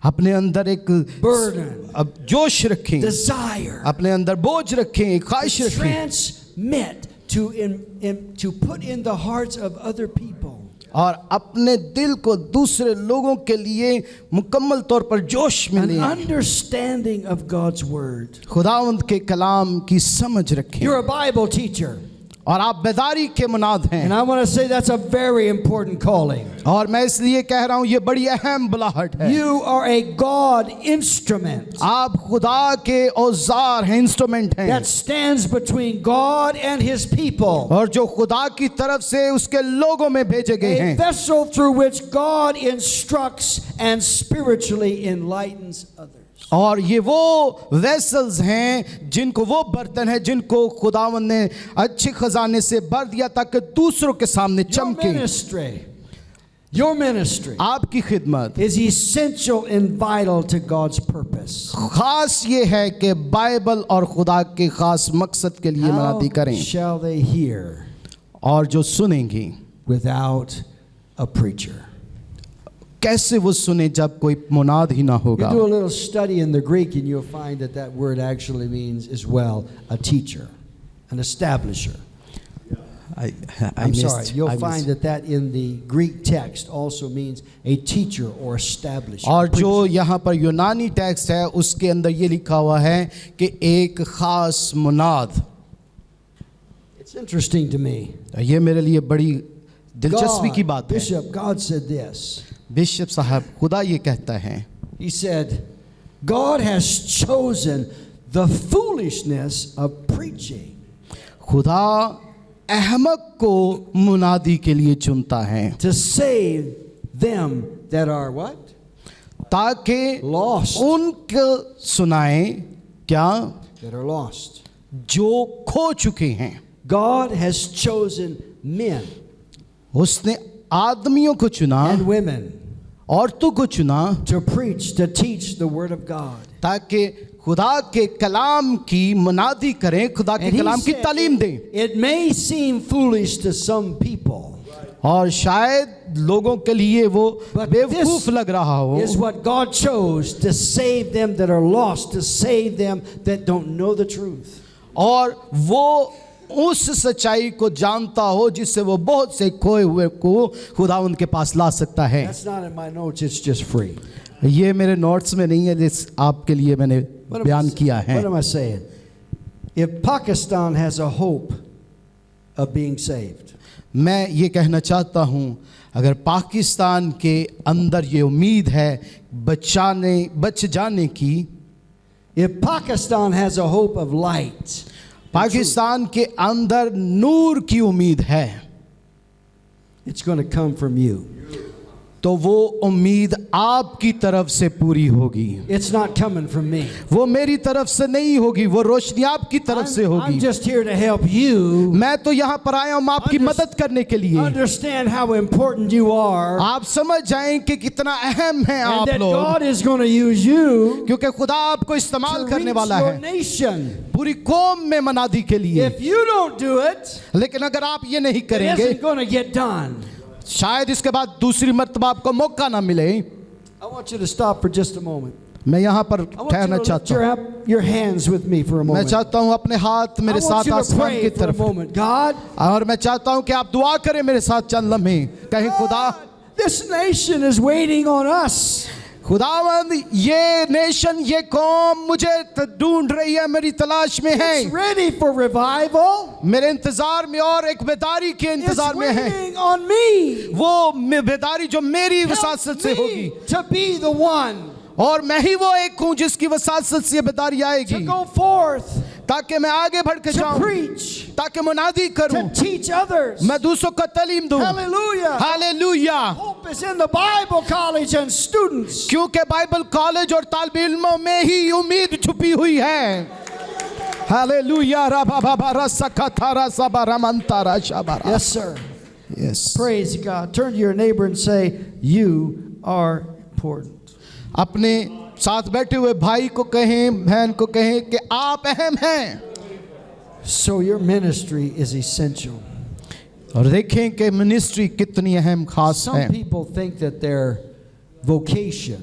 अपने अंदर एक burden, अब जोश रखें, desire, अपने अंदर बोझ रखें, एक ख्वाहिश रखें transmit to put in the hearts of other people. और अपने दिल को दूसरे लोगों के लिए मुकम्मल तौर पर जोश An मिले। understanding of God's word. खुदावंद के कलाम की समझ रखें। You're a Bible teacher. और आप बेदारी के मुनाद हैं। And I want to say that's a very important calling. और मैं इसलिए कह रहा हूँ ये बड़ी अहम बुलाहट है। You are a God instrument आप खुदा के औजार हैं, इंस्ट्रूमेंट हैं, that stands between God and His people. और जो खुदा की तरफ से उसके लोगों में भेजे गए A हैं। vessel through which God instructs and spiritually enlightens others. और ये वो वेसल्स हैं, जिनको वो बर्तन है जिनको खुदावंद ने अच्छे खजाने से भर दिया ताकि दूसरों के सामने चमके। Your ministry आपकी खिदमत is essential and vital to God's purpose. खास ये है कि बाइबल और खुदा के खास मकसद के लिए मनादी How करें। shall they hear और जो सुनेंगी without a preacher? कैसे वो सुने जब कोई मुनाद ही ना You होगा। do a little study in the Greek and you'll find that that word actually means as well a teacher, an establisher. I'm sorry, you'll find that that in the Greek text also means a teacher or establisher. और जो यहाँ पर यूनानी text है उसके अंदर ये लिखा हुआ है कि एक खास मुनाद। It's interesting to me. ये मेरे लिए बड़ी दिलचस्पी की बात है। Bishop, God said this. Bishop साहब, खुदा ये कहता है, He said, God has chosen the foolishness of preaching खुदा अहमक को मुनादी के लिए चुनता है to save them that are what? ताकि Lost. उनको सुनाए क्या, That are lost. जो खो चुके हैं। God has chosen men उसने आदमियों को चुना, and women औरतों को चुना to preach, to teach the word of God. ताकि खुदा के कलाम की मुनादी करें, खुदा के And he कलाम की said, तालीम दें। it may seem foolish to some people, और शायद लोगों के लिए वो but बेवकूफ लग रहा हो, is what God chose to save them that are lost, to save them that don't know the truth. और वो उस सच्चाई को जानता हो जिससे वो बहुत से खोए हुए को खुदा उनके पास ला सकता है। That's not in my notes, it's just free. ये मेरे नोट्स में नहीं है, जिस आपके लिए मैंने बयान किया है। What am I saying? If Pakistan has a hope of being saved, मैं ये कहना चाहता हूँ, अगर पाकिस्तान के अंदर ये उम्मीद है बच जाने की, if Pakistan has a hope of light, Pakistan के अंदर नूर की उम्मीद है, it's going to come from you. तो वो उम्मीद आपकी तरफ से पूरी होगी। It's not coming from me. वो मेरी तरफ से नहीं होगी, वो रोशनी आपकी तरफ से I'm होगी। just here to help you मैं तो यहाँ पर आया हूँ आपकी मदद करने के लिए। understand how important you are, आप समझ जाएं कि कितना अहम है and आप that लोग, God is going to use you क्योंकि खुदा आपको इस्तेमाल to करने reach वाला your है nation. पूरी कौम में मनादी के लिए। If you don't do it, लेकिन अगर आप ये नहीं it करेंगे, isn't going to get done. शायद इसके बाद दूसरी मर्तबा आपको मौका ना मिले। I want you to stop for just a moment. मैं यहाँ पर I want you ठहरना to lift चाहता हूँ। your hands with me for a मैं moment. चाहता हूँ अपने हाथ I मेरे want साथ you to आसमान pray की for a तरफ, moment. God, और मैं चाहता हूँ कि आप दुआ करें मेरे साथ चंद लम्हे। कहें खुदा, this nation is waiting on us. खुदावंद ये नेशन, ये कौम मुझे ढूंढ रही है, मेरी तलाश में It's है, ready for revival. मेरे इंतजार में और एक बेदारी के It's इंतजार में है। waiting on me. वो बेदारी जो मेरी वसासत Help से me होगी, to be the one और मैं ही वो एक हूँ जिसकी वसासत से बेदारी to आएगी, go forth, ताकि मैं आगे बढ़ के to जाऊं, preach, ताकि मुनादी करूं, to teach others. मैं दूसरों को तालीम दूं। Hallelujah. Hallelujah. Hope is in the Bible college and students. क्योंकि बाइबल कॉलेज और तालिब इल्मों में ही उम्मीद छुपी हुई है। हालेलुया। रबा बाबा रसका थारा सबा रमंतारा शबारा। Yes, sir. Yes. Praise God. Turn to your neighbor and say, you are important. अपने साथ बैठे हुए भाई को कहें, बहन को कहें कि आप अहम हैं। So your ministry is essential. और देखें कि मिनिस्ट्री कितनी अहम खास Some है। people think that their vocation,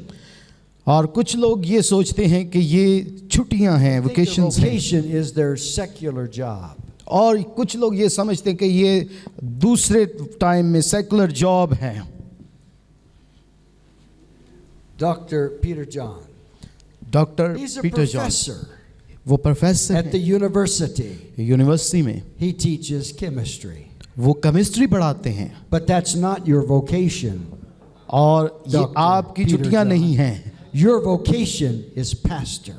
और कुछ लोग ये सोचते हैं कि ये छुट्टियां हैं, think their वेकेशंस हैं, vocation is their secular job. और कुछ लोग ये समझते हैं कि ये दूसरे टाइम में सेकुलर जॉब है। Dr. Peter John, doctor he's a Peter John, professor वो प्रोफेसर at the हैं university. यूनिवर्सिटी में, He teaches chemistry. वो केमिस्ट्री पढ़ाते हैं। But that's not your vocation. और ये Dr. आपकी Peter छुट्टियां John. नहीं हैं, Your vocation is pastor.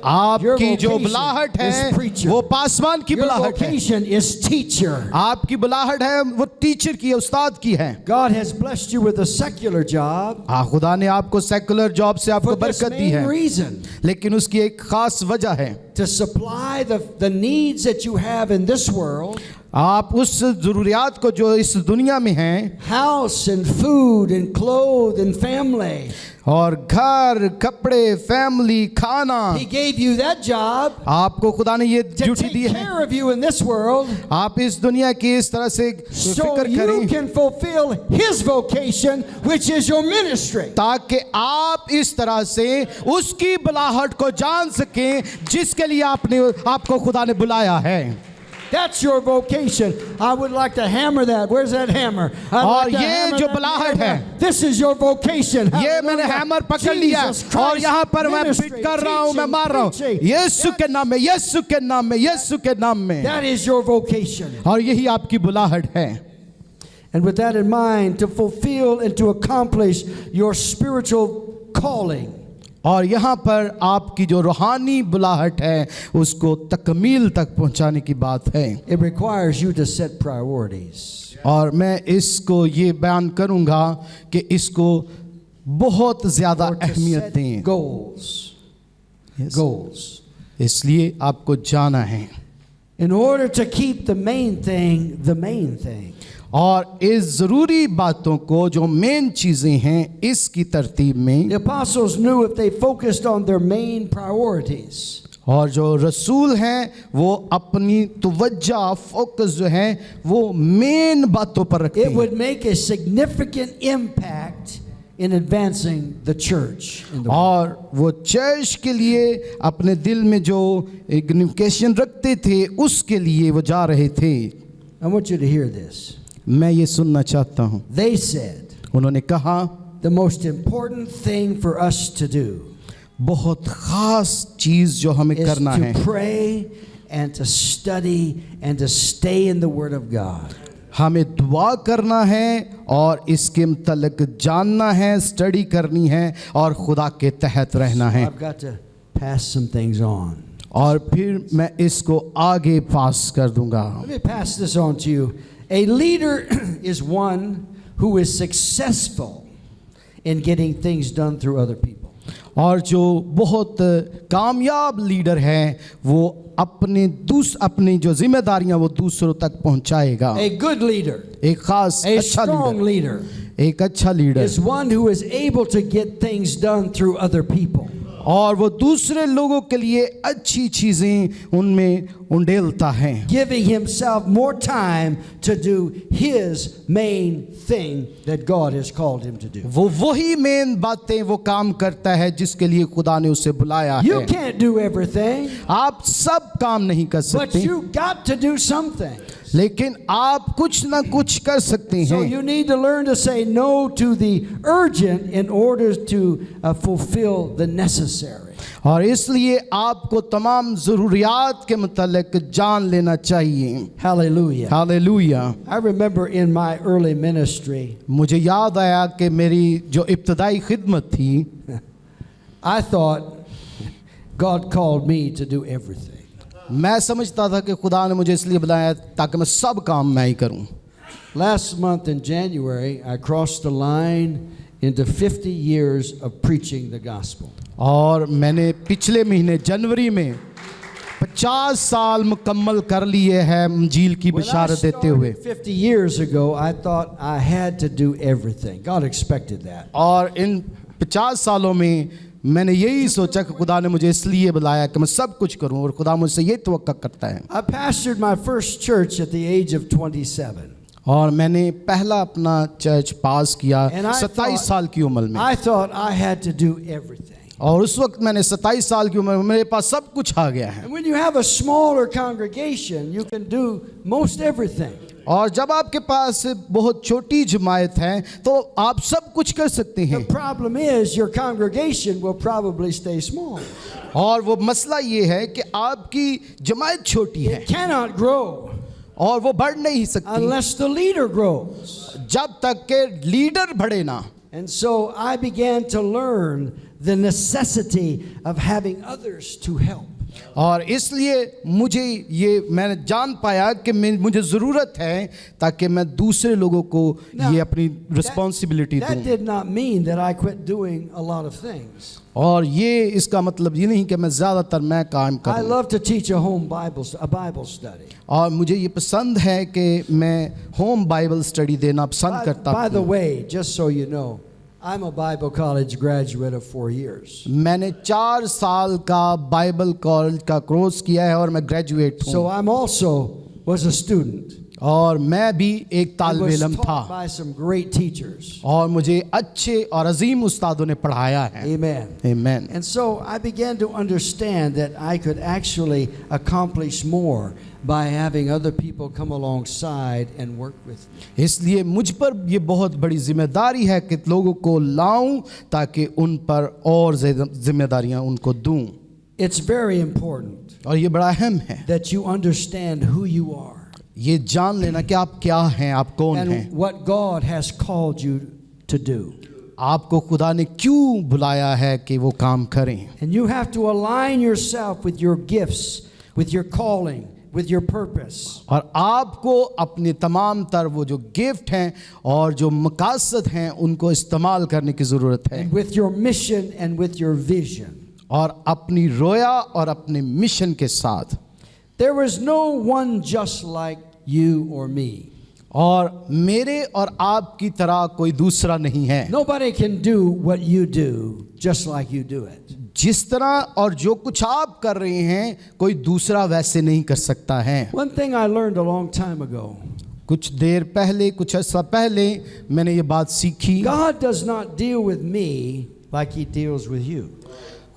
आपकी जो vocation बुलाहट is है preacher. वो पासवान की Your बुलाहट है। vocation is teacher. आपकी बुलाहट है वो टीचर की है, उस्ताद की है। God has blessed you with a secular job खुदा ने आपको सेकुलर जॉब से आपको for this बरकत दी main है, reason, लेकिन उसकी एक खास वजह है। to supply the needs that you have in this world, आप उस जरूरियात को जो इस दुनिया में हैं, house and food and clothes and family. और घर, कपड़े, फैमिली, खाना, He gave you that job आपको खुदा ने ये to ड्यूटी take दी है। care of you in this world आप इस दुनिया की इस तरह से so फिक्र you करें can fulfill His vocation, which is your ministry. ताकि आप इस तरह से उसकी बुलाहट को जान सकें जिसके लिए आपको खुदा ने बुलाया है। That's your vocation. I would like to hammer that. Where's that hammer? I'd और like to ये hammer जो that बुलाहट hammer. है, This is your vocation. ये मैंने Hallelujah. हैमर पकड़ लिया Jesus और Christ, यहाँ पर मैं ministry, पिट कर रहा हूँ, मैं teaching, मार रहा हूँ preaching. यीशु के नाम में, यीशु के नाम में, यीशु के नाम में। That is your vocation. और यही आपकी बुलाहट है। And with that in mind, to fulfill and to accomplish your spiritual calling, और यहाँ पर आपकी जो रूहानी बुलाहट है उसको तकमील तक पहुँचाने की बात है। it requires you to set priorities. और मैं इसको ये बयान करूँगा कि इसको बहुत ज़्यादा Or to अहमियत set दें। goals. Yes. Goals. इसलिए आपको जाना है In order to keep the main thing. और इस ज़रूरी बातों को जो मेन चीज़ें हैं इसकी तरतीब में, The apostles knew if they focused on their main priorities, और जो रसूल हैं वो अपनी तवज्जो फोकस जो है वो मेन बातों पर रखते it would हैं make a significant impact in advancing the church in the world. और वो चर्च के लिए अपने दिल में जो इग्निफिकेशन रखते थे उसके लिए वो जा रहे थे। I want you to hear this. मैं ये सुनना चाहता हूँ। They said, उन्होंने कहा the most important thing for us to do बहुत खास चीज़ जो हमें is करना है to pray and to study and to stay in the Word of God. हमें दुआ करना है और इसके मुतल्लिक जानना है, स्टडी करनी है और खुदा के तहत रहना है। I've got to pass some things on. और फिर मैं इसको आगे पास कर दूंगा। Let me pass this on to you. A leader is one who is successful in getting things done through other people. और जो बहुत कामयाब लीडर है वो अपनी जो जिम्मेदारियां वो दूसरों तक पहुंचाएगा। A good leader, एक खास a अच्छा strong लीडर, leader एक अच्छा leader is one who is able to get things done through other people. और वो दूसरे लोगों के लिए अच्छी चीजें उनमें उंडेलता है, Giving himself more time to do his main thing that God has called him to do. वो वही मेन बातें वो काम करता है जिसके लिए खुदा ने उसे बुलाया You है। can't do everything, आप सब काम नहीं कर but सकते, you got to do something. लेकिन आप कुछ ना कुछ कर सकते So हैं। you need to learn to say no to the urgent in order to fulfill the necessary. और इसलिए आपको तमाम ज़रूरियात के मुतालिक जान लेना चाहिए। Hallelujah. Hallelujah. I remember in my early ministry, मुझे याद आया कि मेरी जो इब्तदाई खिदमत थी, I thought God called me to do everything. मैं समझता था कि खुदा ने मुझे इसलिए बुलाया ताकि मैं सब काम मैं ही करूं। Last month in January, I crossed the line into 50 years of preaching the gospel. और मैंने पिछले महीने जनवरी में 50 साल मुकम्मल कर लिए हैं इंजील की When I बशारत देते हुए। started 50 years ago, I thought I had to do everything. God expected that. और इन 50 सालों में मैंने यही सोचा कि खुदा ने मुझे इसलिए बुलाया कि मैं सब कुछ करूं और खुदा मुझसे ये तवक्का करता है। I pastored my first church at the age of 27. और मैंने पहला अपना चर्च पास किया And I 27 साल की उम्र में। I thought I had to do everything. और उस वक्त मैंने 27 साल की उम्र में मेरे पास सब कुछ आ गया है। And when you have a smaller congregation, you can do most everything. और जब आपके पास बहुत छोटी जमायत है तो आप सब कुछ कर सकते The हैं। problem is your congregation will probably stay small. और वो मसला ये है कि आपकी जमायत छोटी है It cannot grow और वो बढ़ नहीं सकती unless the leader grows. जब तक के लीडर बढ़े ना। And so I began to learn the necessity of having others to help. और इसलिए मुझे ये मैंने जान पाया कि मुझे ज़रूरत है ताकि मैं दूसरे लोगों को ये अपनी रिस्पॉन्सिबिलिटी That दूं। did not mean that I quit doing a lot of things. और ये इसका मतलब ये नहीं कि मैं ज़्यादातर मैं काम I करूं। love to teach a Bible study. और मुझे ये पसंद है कि मैं होम बाइबल स्टडी देना पसंद करता By the हूँ। way, just so you know, I'm a Bible college graduate of 4 years. मैंने 4 साल का बाइबल कॉलेज का कोर्स किया है और मैं ग्रेजुएट So हूँ। I'm also was a student. और मैं भी एक I तालिब was इल्म taught था by some great teachers. और मुझे अच्छे और अजीम उस्तादों ने पढ़ाया है। Amen. आमीन। And so I began to understand that I could actually accomplish more by having other people come alongside and work with me. इसलिए मुझ पर ये बहुत बड़ी जिम्मेदारी है कि लोगों को लाऊं ताकि उन पर और जिम्मेदारियां उनको दूं। It's very important और ये बड़ा अहम है that you understand who you are ये जान लेना कि आप क्या हैं, आप कौन हैं, and what God has called you to do. आपको खुदा ने क्यों बुलाया है कि वो काम करें। And you have to align yourself with your gifts, with your calling, with your purpose. और आपको अपने तमाम तर वो जो गिफ्ट हैं और जो मकासद हैं उनको इस्तेमाल करने की ज़रूरत है And with your mission and with your vision. और अपनी रोया और अपने मिशन के साथ। There is no one just like you or me. और मेरे और आपकी तरह कोई दूसरा नहीं है। Nobody can do what you do just like you do it. जिस तरह और जो कुछ आप कर रहे हैं कोई दूसरा वैसे नहीं कर सकता है। One thing I learned a long time ago, कुछ देर पहले कुछ अर्सा पहले मैंने ये बात सीखी। God does not deal with me like he deals with you.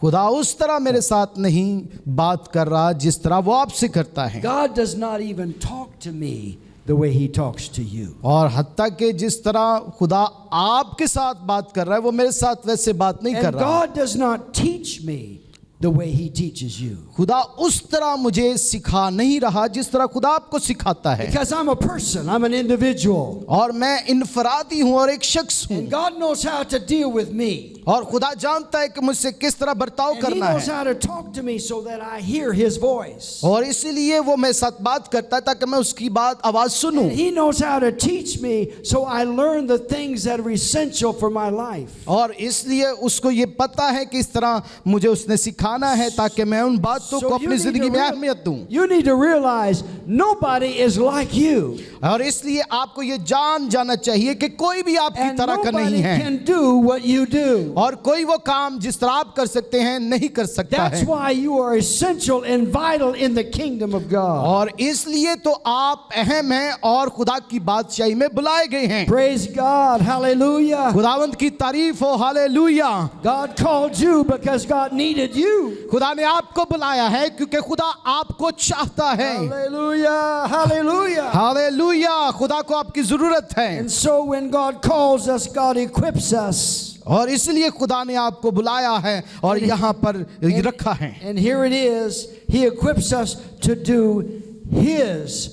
खुदा उस तरह मेरे साथ नहीं बात कर रहा जिस तरह वो आपसे करता है। God does not even talk to me the way he talks to you. और हत्ता कि जिस तरह खुदा आपके साथ बात कर रहा है वो मेरे साथ वैसे बात नहीं कर And रहा। God does not teach me the way he teaches you. खुदा उस तरह मुझे सिखा नहीं रहा जिस तरह खुदा आपको सिखाता है। Because I'm a person, I'm an individual. और मैं इनफरादी हूँ और एक शख्स हूँ And God knows how to deal with me. और खुदा जानता है कि मुझसे किस तरह बर्ताव And he करना knows है how to talk to me so that I hear his voice. और इसीलिए वो मेरे साथ बात करता है ताकि मैं उसकी बात आवाज सुनूं। And he knows how to teach me so I learn the things that are essential for my life. और इसलिए उसको ये पता है कि इस तरह मुझे उसने सिखाना है ताकि मैं उन बातों को अपनी जिंदगी में अहमियत दूं। You need to realize nobody is like you. और इसलिए आपको ये जान जाना चाहिए कि कोई भी आपकी And तरह का नहीं nobody है can do what you do. और कोई वो काम जिस तरह आप कर सकते हैं नहीं कर सकता That's है। why you are essential and vital in the kingdom of God. और इसलिए तो आप अहम हैं और खुदा की बादशाही में बुलाए गए हैं। Praise God. Hallelujah. खुदावंद की तारीफ हो। Hallelujah. God called you because God needed you. खुदा ने आपको बुलाया है क्योंकि खुदा आपको चाहता है। Hallelujah. Hallelujah. हालेलुया। खुदा को आपकी जरूरत है And so when God calls us, God equips us. और इसलिए खुदा ने आपको बुलाया है और यहाँ पर रखा है। And here it is, he equips us to do his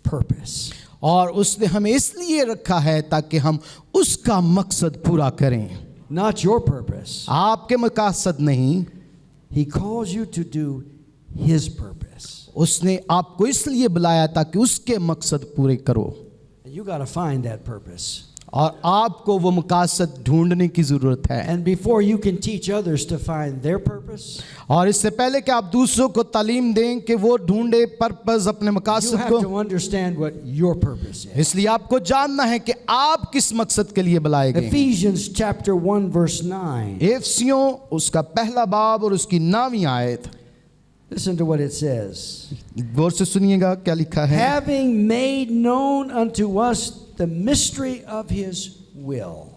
purpose. और उसने हमें इसलिए रखा है ताकि हम उसका मकसद पूरा करें, Not your purpose. आपके मकसद नहीं। He calls you to do his purpose. उसने आपको इसलिए बुलाया ताकि उसके मकसद पूरे करो And you got to find that purpose. और आपको वो मकसद ढूंढने की जरूरत है। And before you can teach others to find their purpose, और इससे पहले कि आप दूसरों को तालीम दें कि वो ढूंढे पर्पस अपने you मकसद have को, to understand what your purpose is. इसलिए आपको जानना है कि आप किस मकसद के लिए बुलाए गए हैं। Ephesians chapter 1 verse 9. एफिसियों उसका पहला बाब और उसकी 9वीं आयत, Listen to what it says. गौर से सुनिएगा क्या लिखा है। Having made known unto us the mystery of his will.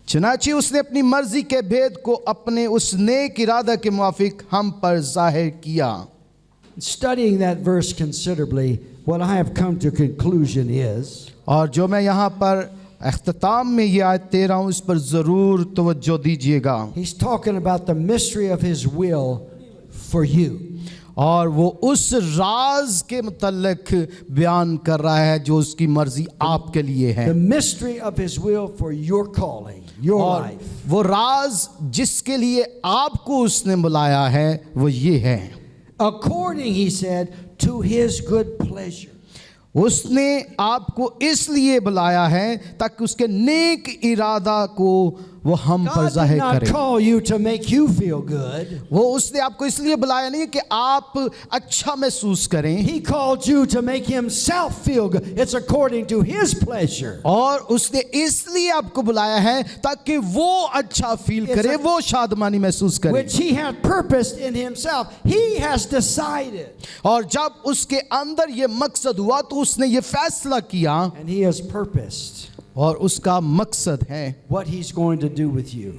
चुनांचे उसने अपनी मर्जी के भेद को अपने उस नेक इरादा के मुआफिक हम पर जाहिर किया। Studying that verse considerably, what I have come to conclusion is और जो मैं यहाँ पर अख्ताम में ये आयत दे रहा हूँ इस पर जरूर तवज्जो दीजिएगा। he's talking about the mystery of his will for you. और वो उस राज के मुतल्लिक बयान कर रहा है जो उसकी मर्जी आपके लिए है। The mystery of his will for your calling. your और life. वो राज जिसके लिए आपको उसने बुलाया है वो ये है, According, he said, to his good pleasure. उसने आपको इसलिए बुलाया है ताकि उसके नेक इरादा को वो हम पर God did जाहिर not करे। call you to make you feel good. वो उसने आपको इसलिए बुलाया नहीं कि आप अच्छा महसूस करें, He called you to make himself feel good. It's according to his pleasure. और उसने इसलिए आपको बुलाया है ताकि वो अच्छा फील It's करे, a- वो शादमानी महसूस करे। Which he had purposed in himself. He has decided. और जब उसके अंदर ये मकसद हुआ तो उसने ये फैसला किया, And he has purposed और उसका मकसद है what he's going to do with you.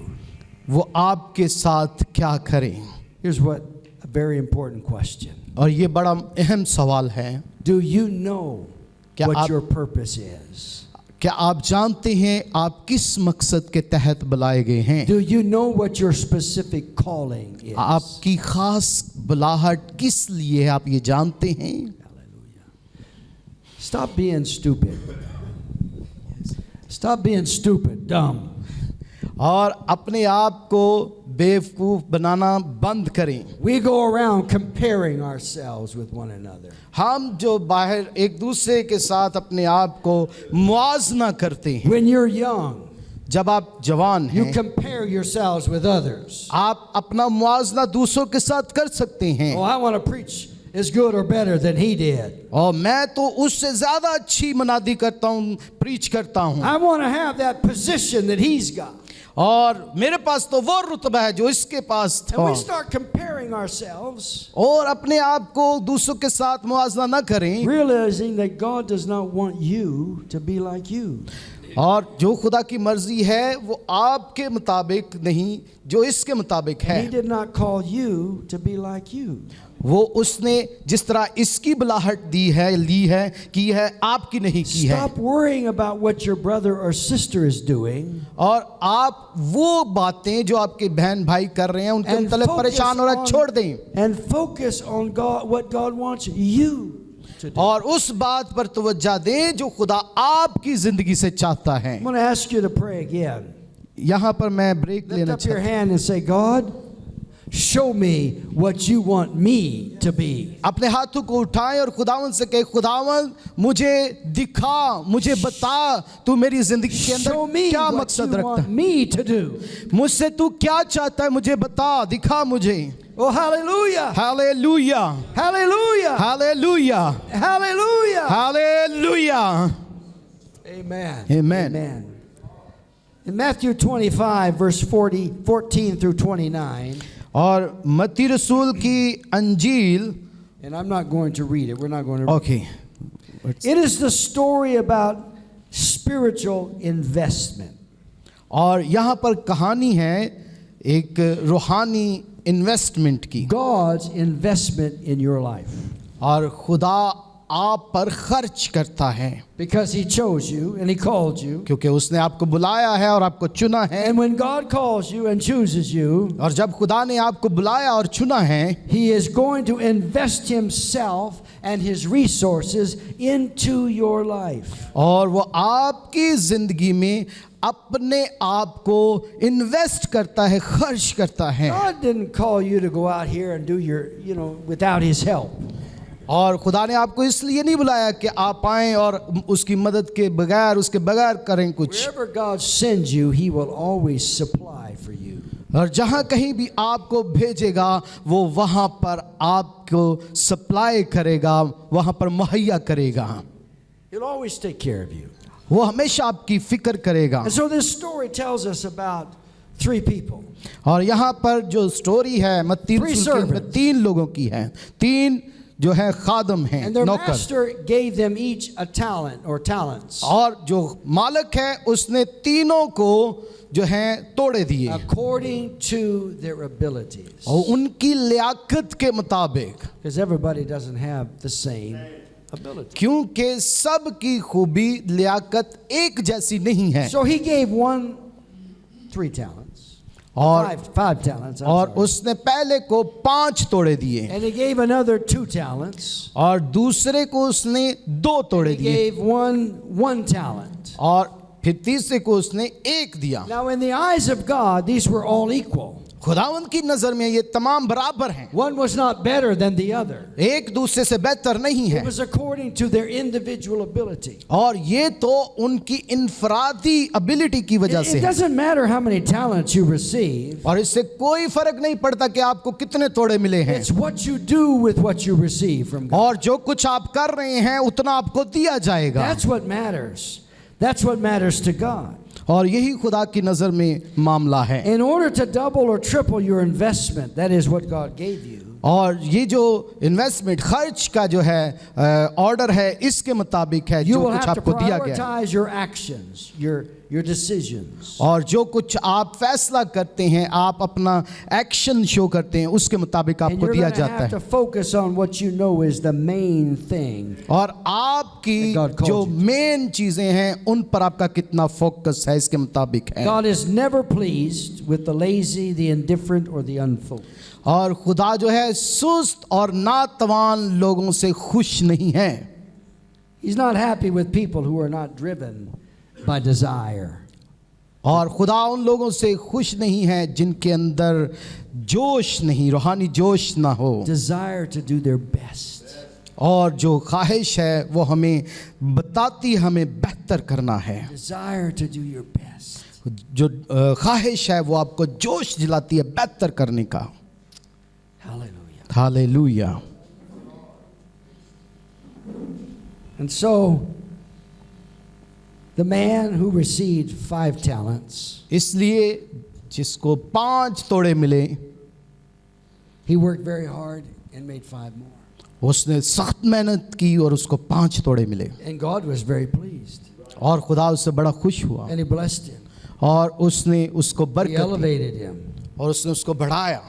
वो आपके साथ क्या करे। Here's what a very important question. और ये बड़ा अहम सवाल है, Do you know क्या what आप- your purpose is? क्या आप जानते हैं आप किस मकसद के तहत बुलाए गए हैं? Do you know what your specific calling is? आपकी खास बुलाहट किस लिए है, आप ये जानते हैं? Stop being stupid. Stop being stupid, dumb. और अपने आप को बेवकूफ बनाना बंद करें। We go around comparing ourselves with one another. हम जो बाहर एक दूसरे के साथ अपने आप को मुआवजा करते हैं, When you're young, जब आप जवान you हैं compare yourselves with others. आप अपना मुआवजा दूसरों के साथ कर सकते हैं। Oh, I want to preach as good or better than he did. और मैं तो उससे ज्यादा अच्छी मनादी करता हूँ, प्रीच करता हूँ, I want to have that position that he's got. और मेरे पास तो वो रुतबा है जो इसके पास था। And we start comparing ourselves, और अपने आप को दूसरों के साथ मुआवजा न करें, realizing that God does not want you to be like you. और जो खुदा की मर्जी है वो आपके मुताबिक नहीं, जो इसके मुताबिक है। He did not call you to be like you. वो उसने जिस तरह इसकी बुलाहट दी है, ली है, की है, आपकी नहीं की है। Stop worrying about what your brother or sister is doing. और आप वो बातें जो आपके बहन भाई कर रहे हैं उनके And मतलब focus परेशान होना on- छोड़ दें, And focus on God, what God wants you to do. और उस बात पर तवज्जो दें जो खुदा आपकी जिंदगी से चाहता है। I'm going to ask you to pray again. यहाँ पर मैं ब्रेक Lift लेना up your चाहता हूँ। hand and say, God, show me what you want me to be. अपने हाथों को उठाएं और खुदावन से कहे, खुदावन मुझे दिखा, मुझे बता तू मेरी जिंदगी के Show अंदर me क्या what मकसद you रखता want है, me to do. मुझसे तू क्या चाहता है, मुझे बता, दिखा मुझे। Oh, hallelujah. Hallelujah, Hallelujah. Hallelujah, Hallelujah. Hallelujah. Amen. Amen. In Matthew 25, verse 14 through 29, और मत्ती रसूल की अंजील, and I'm not going to read it. We're not going to read okay, it. Is the story about spiritual investment. और यहाँ पर कहानी है एक रूहानी इन्वेस्टमेंट की, God's investment in your life. और खुदा आप पर खर्च करता है Because he chose you and he called you. क्योंकि उसने आपको बुलाया है और आपको चुना है। And when God calls you and chooses you, और जब खुदा ने आपको बुलाया और चुना है, he is going to invest himself and his resources into your life. और वो आपकी जिंदगी में अपने आप को इन्वेस्ट करता है, खर्च करता है। God didn't call you to go out here and do your, without his help. और खुदा ने आपको इसलिए नहीं बुलाया कि आप आएं और उसकी मदद के बगैर, उसके बगैर करें कुछ। Wherever God sends you, he will always supply for you. और जहाँ कहीं भी आपको भेजेगा वो वहाँ पर आपको सप्लाई करेगा, वहाँ पर मुहैया करेगा। He'll always take care of you. वो हमेशा आपकी फिक्र करेगा। And so this story tells us about three people. और यहाँ पर जो स्टोरी है मत्ती Three रसूल के servants. 3 लोगों की है, 3 जो है खादम हैं, And their नौकर। master gave them each a talent or talents और जो मालिक है उसने तीनों को जो है तोड़े दिए according to their abilities. और उनकी लियाकत के मुताबिक, Because everybody doesn't have the same ability. क्योंकि सबकी खूबी लियाकत एक जैसी नहीं है। So he gave one 3 talents. और Five talents. I'm और sorry. उसने पहले को 5 तोड़े दिए And he gave another 2 talents. और दूसरे को उसने 2 तोड़े He दिए gave one talent. और फिर तीसरे को उसने एक दिया। Now, in the eyes of God, these were all equal. खुदावंद की नजर में ये तमाम बराबर हैं। One was not better than the other. एक दूसरे से बेहतर नहीं है। It was according to their individual ability. और ये तो उनकी इनफरादी एबिलिटी की वजह से It है। doesn't matter how many talents you receive. और इससे कोई फर्क नहीं पड़ता कि आपको कितने तोड़े मिले हैं। It's what you do with what you receive from God. और जो कुछ आप कर रहे हैं उतना आपको दिया जाएगा। That's what matters. That's what matters to God. और यही खुदा की नजर में मामला है। In order to double or triple your investment, that is what God gave you. और ये जो इन्वेस्टमेंट खर्च का जो है ऑर्डर है इसके मुताबिक है You जो will कुछ have to आपको दिया गया है। prioritize your actions, your decisions. और जो कुछ आप फैसला करते हैं, आप अपना एक्शन शो करते हैं, उसके मुताबिक And आपको you're दिया going to जाता have है। to focus on what you know is the main thing. और आपकी That God called जो you. मेन चीजें हैं उन पर आपका कितना फोकस है इसके मुताबिक है। God is never pleased with the lazy, the indifferent, or the unfocused. और खुदा जो है सुस्त और नातवान लोगों से खुश नहीं है। He's not happy with people who are not driven by desire. और खुदा उन लोगों से खुश नहीं है जिनके अंदर जोश नहीं, रूहानी जोश ना हो। Desire to do their best. और जो ख्वाहिश है वो हमें बताती हमें बेहतर करना है। Desire to do your best. जो ख्वाहिश है वो आपको जोश दिलाती है बेहतर करने का। Hallelujah. Hallelujah. And so, the man who received 5 talents, इसलिए जिसको 5 तोड़े मिले he worked very hard and made 5 more. उसने सख्त मेहनत की और उसको 5 तोड़े मिले। And God was very pleased. और खुदा उससे बड़ा खुश हुआ And he blessed him. और उसने उसको He बरकत दी elevated him. और उसने उसको बढ़ाया।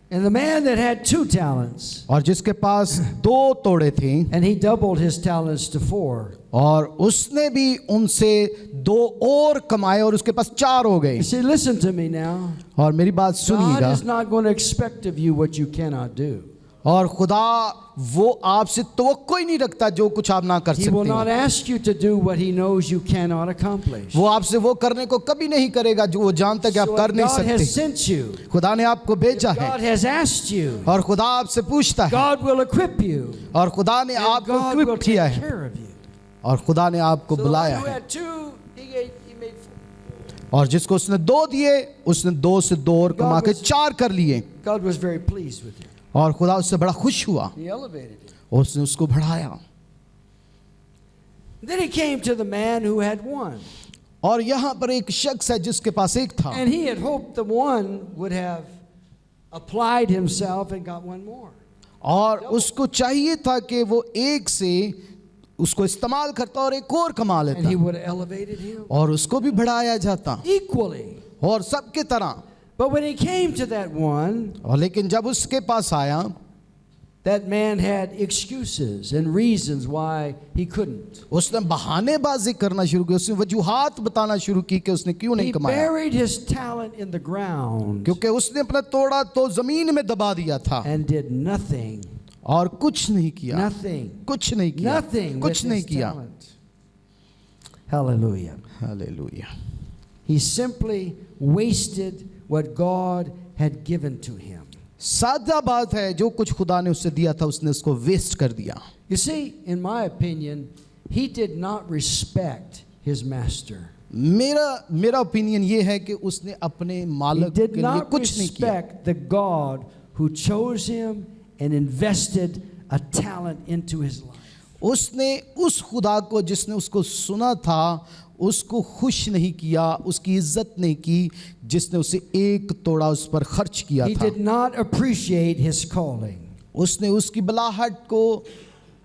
And the man that had 2 talents, और जिसके पास 2 तोड़े थे and he doubled his talents to 4. और उसने भी उनसे 2 और कमाए और उसके पास 4 हो गए। You see, listen to me now. और मेरी बात God सुनिएगा। is not going to expect of you what you cannot do. और खुदा वो आपसे तवक्को ही नहीं रखता जो कुछ आप ना कर He will सकते not हो। ask you to do what he knows you cannot accomplish. वो आपसे वो करने को कभी नहीं करेगा जो वो जानता है कि आप So कर if नहीं God has सकते। sent you, खुदा ने आपको भेजा है God has asked you, और खुदा आपसे पूछता है God will equip you. और खुदा ने And आपको God will इक्विप take किया है care of you. और खुदा ने आपको So the बुलाया one who है। had 2, he made 4. और जिसको उसने 2 दिए उसने 2 से 2 और कमा के 4 कर लिए God was very pleased with him. और खुदा उससे बड़ा खुश हुआ He elevated him. और उसने उसको बढ़ाया। Then he came to the man who had 1. और यहाँ पर एक शख्स है जिसके पास 1 था And he had hoped the one would have applied himself and got 1 more. और उसको चाहिए था कि वो 1 से उसको इस्तेमाल करता और 1 और कमा And he लेता would have elevated him और उसको भी बढ़ाया जाता equally. और सबके तरह। But when he came to that one, और लेकिन जब उसके पास आया that man had excuses and reasons why he couldn't. उसने बहानेबाजी करना शुरू की, उसने वजूहात बताना शुरू की कि उसने क्यों He नहीं कमाया। buried his talent in the ground क्योंकि उसने अपना तोड़ा तो जमीन में दबा दिया था and did nothing. और कुछ नहीं किया। Nothing. कुछ नहीं किया। Nothing with कुछ नहीं his किया। talent. Hallelujah. Hallelujah. He simply wasted what God had given to him. सादा बात है, जो कुछ खुदा ने उससे दिया था उसने उसको वेस्ट कर दिया। You see, in my opinion, he did not respect his master. मेरा ओपिनियन ये है कि उसने अपने He मालिक did के लिए not कुछ नहीं किया। respect the God who chose him and invested a talent into his life. उसने उस खुदा को जिसने उसको सुना था उसको खुश नहीं किया, उसकी इज्जत नहीं की जिसने उसे 1 तोड़ा उस पर खर्च किया He था। did not appreciate his calling उसने उसकी बलाहट को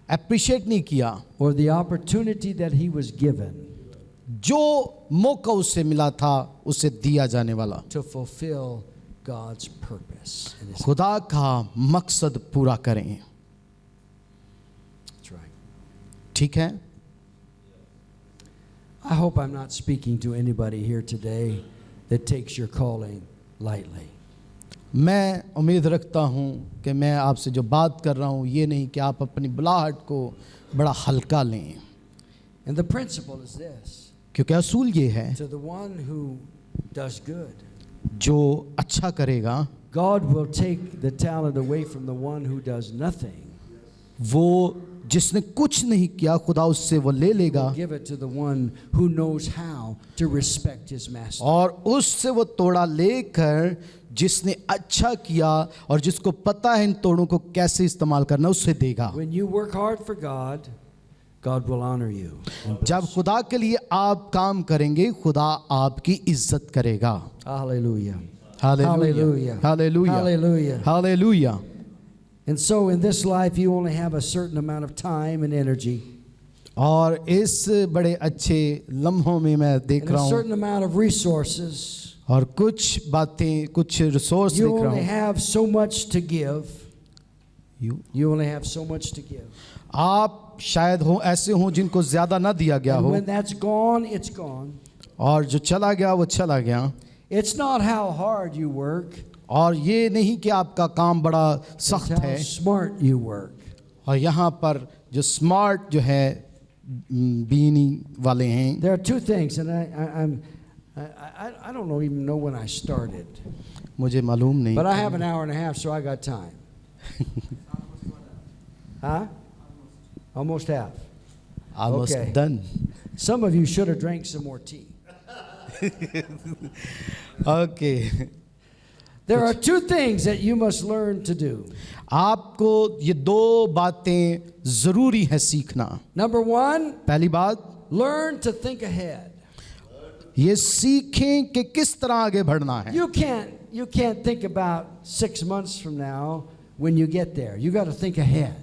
अप्रिशिएट नहीं किया, or the opportunity that he was given जो मौका उसे मिला था उसे दिया जाने वाला। to fulfill God's purpose in his life. खुदा का मकसद पूरा करें। That's right. ठीक है। I hope I'm not speaking to anybody here today that takes your calling lightly. मैं उम्मीद रखता हूँ कि मैं आपसे जो बात कर रहा हूँ ये नहीं कि आप अपनी बुलाहट को बड़ा हल्का लें। And the principle is this. क्योंकि असूल ये है, to the one who does good. जो अच्छा करेगा God will take the talent away from the one who does nothing. वो जिसने कुछ नहीं किया खुदा उससे वो ले लेगा Give it to the one who knows how to respect his master. और उससे वो तोड़ा लेकर जिसने अच्छा किया और जिसको पता है इन तोड़ों को कैसे इस्तेमाल करना उससे देगा। When you work hard for God, God will honor you. जब खुदा के लिए आप काम करेंगे खुदा आपकी इज्जत करेगा। Hallelujah. Hallelujah hallelujah Hallelujah. Hallelujah. And so in this life you only have a certain amount of time and energy. और इस बड़े अच्छे लम्हों में मैं देख And रहा a हूँ certain amount of resources. और कुछ बातें कुछ रिसोर्स You देख रहा only हूँ। have so much to give. You? You only have so much to give. आप शायद हो ऐसे हों जिनको ज्यादा ना दिया गया And हो when that's gone, it's gone. और जो चला गया वो चला गया। It's not how hard you work, और ये नहीं कि आपका काम बड़ा it's सख्त how है smart you work. और यहाँ पर जो स्मार्ट जो है बीनी वाले हैं। There are two things, and I don't even know when I started, मुझे मालूम नहीं but I have an hour and a half, so I got time. Huh? Almost half. almost Okay. done. Some of you should have drank some more tea. Okay. There are two things that you must learn to do. आपको ये दो बातें जरूरी है सीखना। Number one, पहली बात learn to think ahead. ये सीखें कि किस तरह आगे बढ़ना है। You can't think about 6 months from now when you get there. You got to think ahead.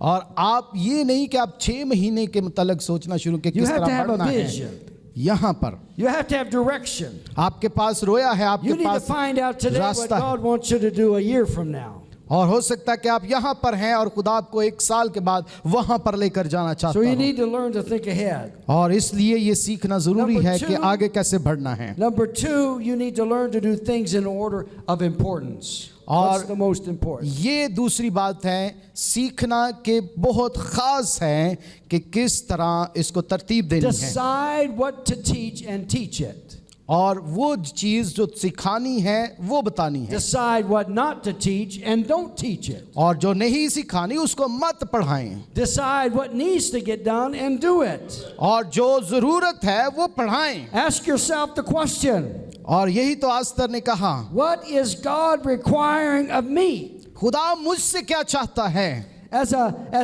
और आप ये नहीं कि आप 6 महीने के मुतालिक सोचना शुरू कि You किस have to तरह have a बढ़ना है। vision. यहाँ पर You have to have direction. आपके पास रोया है, You आपके need to pass find out today what रास्ता है। God wants you to do a year from now. और हो सकता है कि आप यहाँ पर हैं और खुदा आपको 1 साल के बाद वहां पर लेकर जाना चाहता So you है। need to learn to think ahead. और इसलिए ये सीखना जरूरी Number है two- कि आगे कैसे बढ़ना है। Number two, you need to learn to do things in order of importance. और What's the most important? ये दूसरी बात है सीखना के बहुत खास है कि किस तरह इसको तरतीब देनी है Decide what to teach and teach it. और वो चीज जो सिखानी है वो बतानी है Decide what not to teach and don't teach it. और जो नहीं सिखानी उसको मत पढ़ाएं Decide what needs to get done and do it. और जो जरूरत है वो पढ़ाएं। Ask yourself the question, और यही तो आस्तर ने कहा what is God requiring of me? खुदा मुझसे क्या चाहता है। As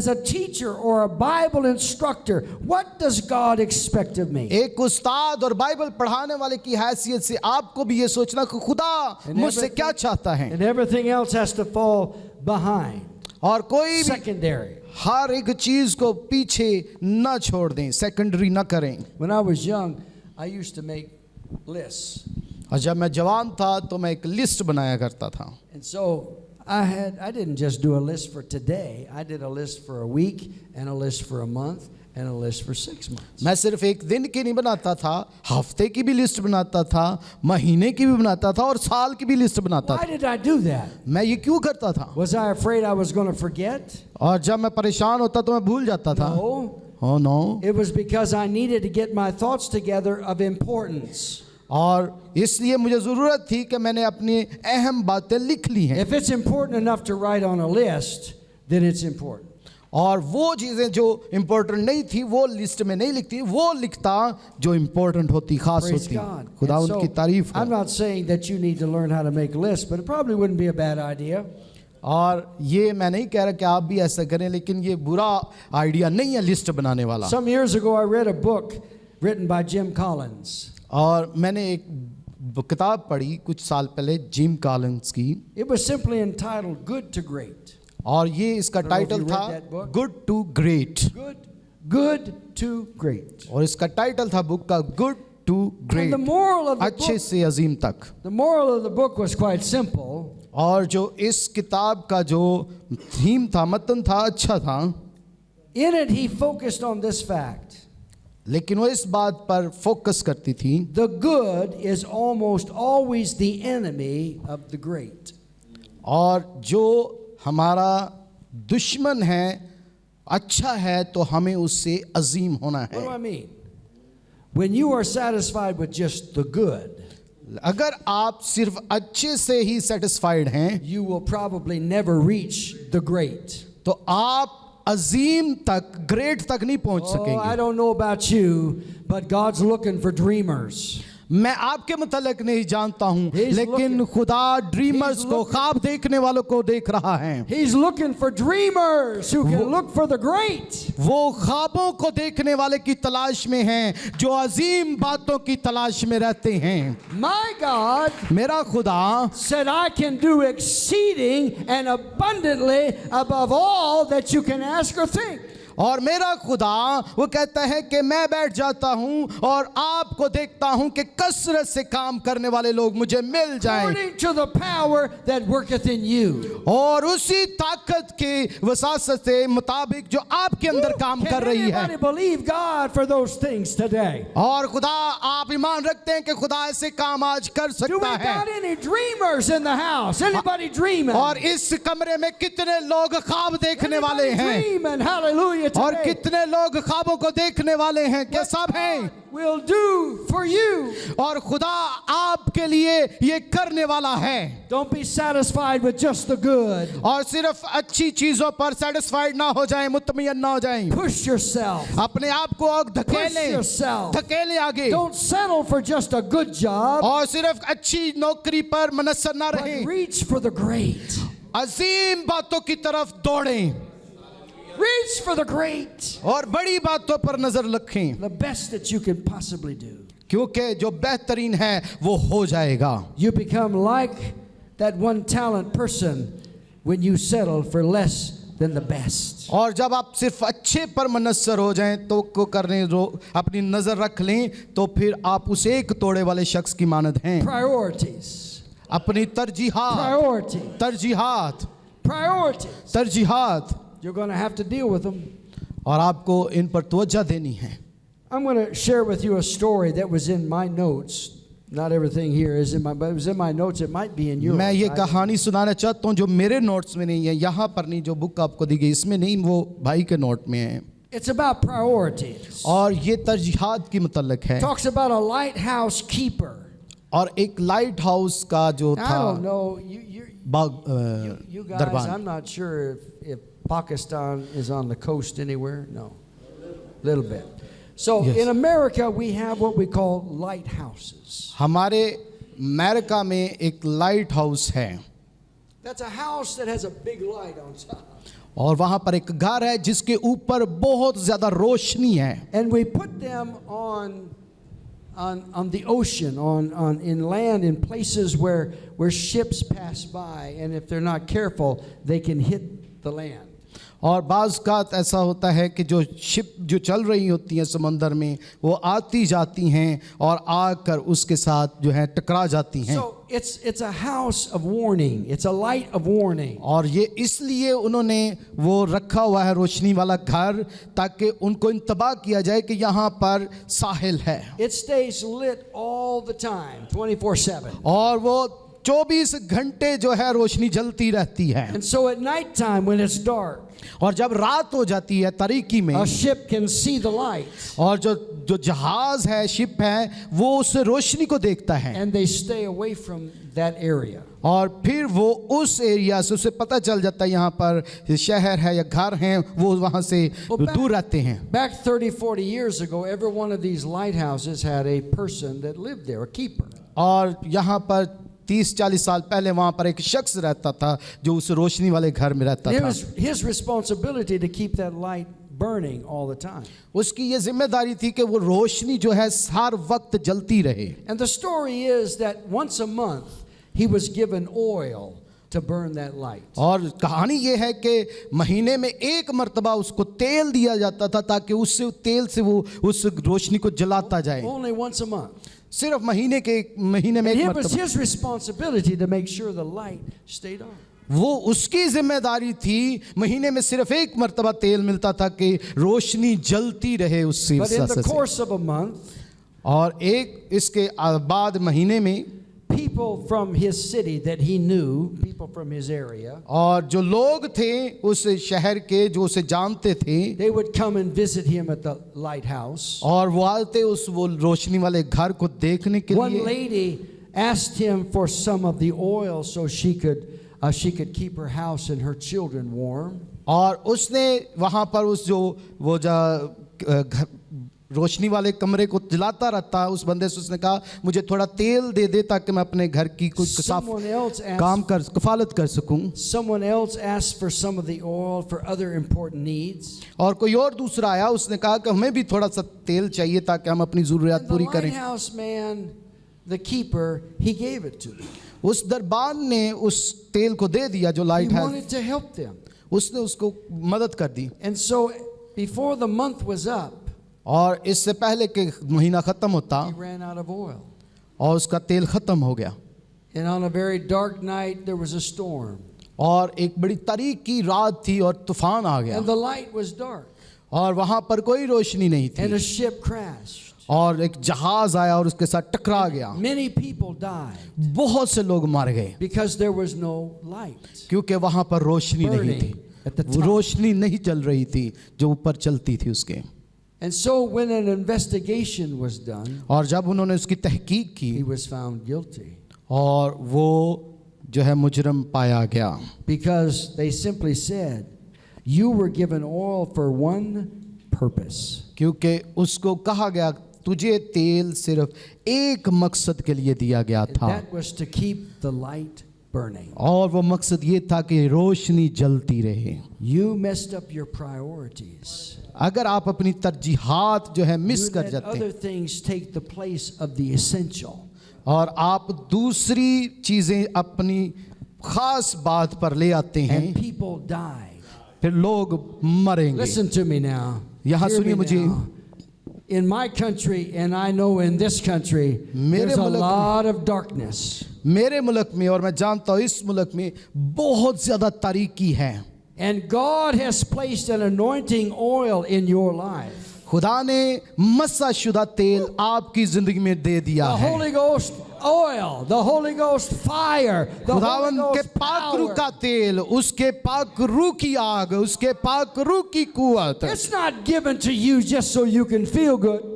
a teacher or a Bible instructor, what does God expect of me? एक उस्ताद और बाइबल पढ़ाने वाले की हैसियत से आपको भी ये सोचना कि खुदा And मुझसे everything- क्या चाहता है And everything else has to fall behind. और कोई भी Secondary. हर एक चीज को पीछे न छोड़ दें, सेकेंडरी न करें। When I was young, I used to make lists. और जब मैं जवान था तो मैं एक लिस्ट बनाया करता था And so I didn't just do a list for today. I did a list for a week and a list for a month and a list for 6 months. मैं सिर्फ एक दिन की नहीं बनाता था, हफ्ते की भी लिस्ट बनाता था, महीने की भी बनाता था और साल की भी लिस्ट बनाता Why था। did I do that? मैं ये क्यों करता था? Was I afraid I was going to forget? और जब मैं परेशान होता तो मैं भूल जाता था। No. Oh no। It was because I needed to get my thoughts together of importance. और इसलिए मुझे जरूरत थी कि मैंने अपनी अहम बातें लिख ली हैं If it's important enough to write on a list, then it's important. और वो चीजें जो इम्पोर्टेंट नहीं थी वो लिस्ट में नहीं लिखती, वो लिखता जो इम्पोर्टेंट होती, खास Praise होती। God. खुदा And so, उनकी तारीफ I'm हो। not saying that you need to learn how to make lists, but it probably wouldn't be a bad idea. और ये मैं नहीं कह रहा कि आप भी ऐसा करें, लेकिन ये बुरा आइडिया नहीं है लिस्ट बनाने वाला। Some years ago, I read a book written by Jim Collins. और मैंने एक किताब पढ़ी कुछ साल पहले जिम कॉलिंस की It was simply entitled Good to Great. और ये इसका don't know if title you read था that book. Good to great Good to Great. और इसका टाइटल था बुक का good to And great, the moral of the अच्छे book, से अजीम तक। the moral of the book was quite simple. और जो इस किताब का जो थीम था, मतन था, अच्छा था, In it, he focused on this fact. लेकिन वो इस बात पर फोकस करती थी The good is almost always the enemy of the great. और जो हमारा दुश्मन है अच्छा है तो हमें उससे अजीम होना What do है। I mean? When you are satisfied with just the good, अगर आप सिर्फ अच्छे से ही सेटिस्फाइड हैं, you will probably never reach the great. तो आप अजीम तक, ग्रेट तक नहीं पहुंच Oh, I सकेंगे। don't know about you, but God's looking for dreamers. मैं आपके मुतालिक नहीं जानता हूं, He's लेकिन looking- खुदा ड्रीमर्स He's को, looking- ख्वाब देखने वालों को देख रहा है। He's looking for dreamers who can look for the great. वो ख्वाबों को देखने वाले की तलाश में हैं, जो अजीम बातों की तलाश में रहते हैं। My God मेरा खुदा said, I can do exceeding and abundantly above all that you can ask or think. और मेरा खुदा वो कहता है कि मैं बैठ जाता हूं और आपको देखता हूं कि कसरत से काम करने वाले लोग मुझे मिल जाएं, According to the power that worketh in you. और उसी ताकत की वसासत के मुताबिक जो आपके अंदर काम Can कर रही है। anybody believe God for those things today? और खुदा, आप ईमान रखते हैं कि खुदा ऐसे काम आज कर Do we सकता है? got any dreamers in the house? Anybody dreaming? और इस कमरे में कितने लोग ख्वाब देखने वाले Anybody हैं? dreaming? Hallelujah और today. कितने लोग ख्वाबों को देखने वाले हैं? क्या सब हैं? Will do for you. और खुदा आपके लिए ये करने वाला है। Don't be satisfied with just the good. और सिर्फ अच्छी चीजों पर सेटिस्फाइड ना हो जाएं, मुतमईन ना हो जाएं। Push yourself. अपने आप को और Push धकेलें, yourself. धकेलें आगे। Don't settle for just a good job, और सिर्फ अच्छी नौकरी पर मनसर ना but रहें, reach for the great. अजीम बातों की तरफ दौड़ें Reach for the great. और बड़ी बातों पर नजर रखें, The best that you can possibly do. क्योंकि जो बेहतरीन है वो हो जाएगा। You become like that one talent person when you settle for less than the best. और जब आप सिर्फ अच्छे पर मनसर हो जाएं तो को करने अपनी नजर रख लें, तो फिर आप उस एक तोड़े वाले शख्स की मानद हैं। Priorities. अपनी तरजीहात, Priority. तरजीहात, Priorities. तरजीहात, You're going to have to deal with them. और आपको इन पर तवज्जो देनी है। I'm going to share with you a story that was in my notes. Not everything here is in my, but it was in my notes. It might be in yours. मैं ये कहानी सुनाना चाहता हूँ जो मेरे नोट्स में नहीं है, यहाँ पर नहीं, जो बुक आपको दी गई इसमें नहीं, वो भाई के नोट में है। It's about priorities. और ये तरजीहात की मुतल्लिक है। Talks about a lighthouse keeper. और एक लाइट हाउस का जो I था don't know. You guys, Darban, I'm not sure if Pakistan is on the coast anywhere. No. A little bit. So Yes. in America, we have what we call lighthouses. हमारे America में एक light house है, That's a house that has a big light on top. और वहाँ पर एक घर है जिसके ऊपर बहुत ज़्यादा रोशनी है। And we put them on the ocean, on inland, in places where ships pass by, and if they're not careful, they can hit the land. और बाज़ कात ऐसा होता है कि जो शिप जो चल रही होती हैं समंदर में, वो आती जाती हैं और आकर उसके साथ जो है टकरा जाती हैं। So it's a house of warning. It's a light of warning. और ये इसलिए उन्होंने वो रखा हुआ है रोशनी वाला घर, ताकि उनको इंतबाह किया जाए कि यहाँ पर साहिल है। It stays lit all the time, 24/7. और वो 24 घंटे जो है रोशनी जलती रहती है। And so at night time when it's dark, और जब रात हो जाती है तारीकी में, a ship can see the lights और जो जहाज है, शिप है, वो उस रोशनी को देखता है, and they stay away from that area. और फिर वो उस एरिया से उसे पता चल जाता है यहाँ पर शहर है या घर है, वो वहाँ से दूर रहते हैं। Back 30-40 years ago, every one of these lighthouses had a person that lived there, a keeper. और यहाँ पर 30-40 साल पहले वहाँ पर एक शख्स रहता था जो उस रोशनी वाले घर में रहता It था। was his responsibility to keep that light burning all the time. उसकी ये जिम्मेदारी थी कि वो रोशनी जो है हर वक्त जलती रहे। And the story is that once a month he was given oil to burn that light. और कहानी ये है कि महीने में एक मर्तबा उसको तेल दिया जाता था ताकि उससे तेल से वो उस रोशनी को जलाता जाए। Only once a month. सिर्फ महीने में And एक it was मर्तबा। his responsibility to make sure the light stayed on. वो उसकी जिम्मेदारी थी, महीने में सिर्फ एक मर्तबा तेल मिलता था कि रोशनी जलती रहे उससे। But in the course of a month, और एक इसके बाद महीने में people from his city that he knew, people from his area, और जो लोग थे उस शहर के जो उसे जानते थे, they would come and visit him at the lighthouse. और वो आते उस वो रोशनी वाले घर को देखने के One लिए। lady asked him for some of the oil so she could keep her house and her children warm. और उसने वहाँ पर उस जो वो रोशनी वाले कमरे को जलाता रहता है, उस बंदे से उसने कहा मुझे थोड़ा तेल दे दे ताकि मैं अपने घर की कुछ साफ काम कर कफालत कर सकूं। Someone else asked for some of the oil for other important needs. और कोई और दूसरा आया, उसने कहा कि हमें भी थोड़ा सा तेल चाहिए ताकि हम अपनी ज़रूरियात And the पूरी करें। lighthouse man, the keeper, he gave it to them. उस दरबान ने उस तेल को दे दिया जो He लाइट है, wanted to help them. उसने उसको मदद कर दी। And so before the month was up, और इससे पहले कि महीना ख़त्म होता he ran out of oil. और उसका तेल ख़त्म हो गया, And on a very dark night, there was a storm. और एक बड़ी तारीक की रात थी और तूफान आ गया, And the light was dark. और वहाँ पर कोई रोशनी नहीं And थी, a ship crashed. और एक जहाज आया और उसके साथ टकरा गया। Many people died बहुत से लोग मर गए because there was no light. क्योंकि वहाँ पर रोशनी नहीं थी, At the वो top. रोशनी नहीं चल रही थी जो ऊपर चलती थी उसके। And so when an investigation was done, और जब उन्होंने उसकी तहकीक की he was found guilty और वो जो है मुजरम पाया गया, because they simply said, you were given oil for one purpose. क्योंकि उसको कहा गया तुझे तेल सिर्फ एक मकसद के लिए दिया गया And था, that was to keep the light burning. और वो मकसद ये था कि रोशनी जलती रहे। You messed up your priorities. अगर आप अपनी तरजीहात जो है मिस You कर let जाते other हैं things take the place of the essential. और आप दूसरी चीजें अपनी खास बात पर ले आते हैं, And people died. फिर लोग मरेंगे। Listen to me now. यहाँ Hear me सुनिए मुझे। now. In my country, and I know in this country, मेरे there's a मुल्क में- lot of darkness. मेरे मुल्क में और मैं जानता हूँ इस मुल्क में बहुत ज्यादा तारीकी है। And God has placed an anointing oil in your life. खुदा ने मसा शुदा तेल आपकी जिंदगी में दे दिया The है। Holy Ghost oil, the Holy Ghost fire, the Holy खुदावन के Ghost पाक रूह power. का तेल, उसके पाक रूह की आग, उसके पाक रूह की कुवत, It's not given to you just so you can feel good.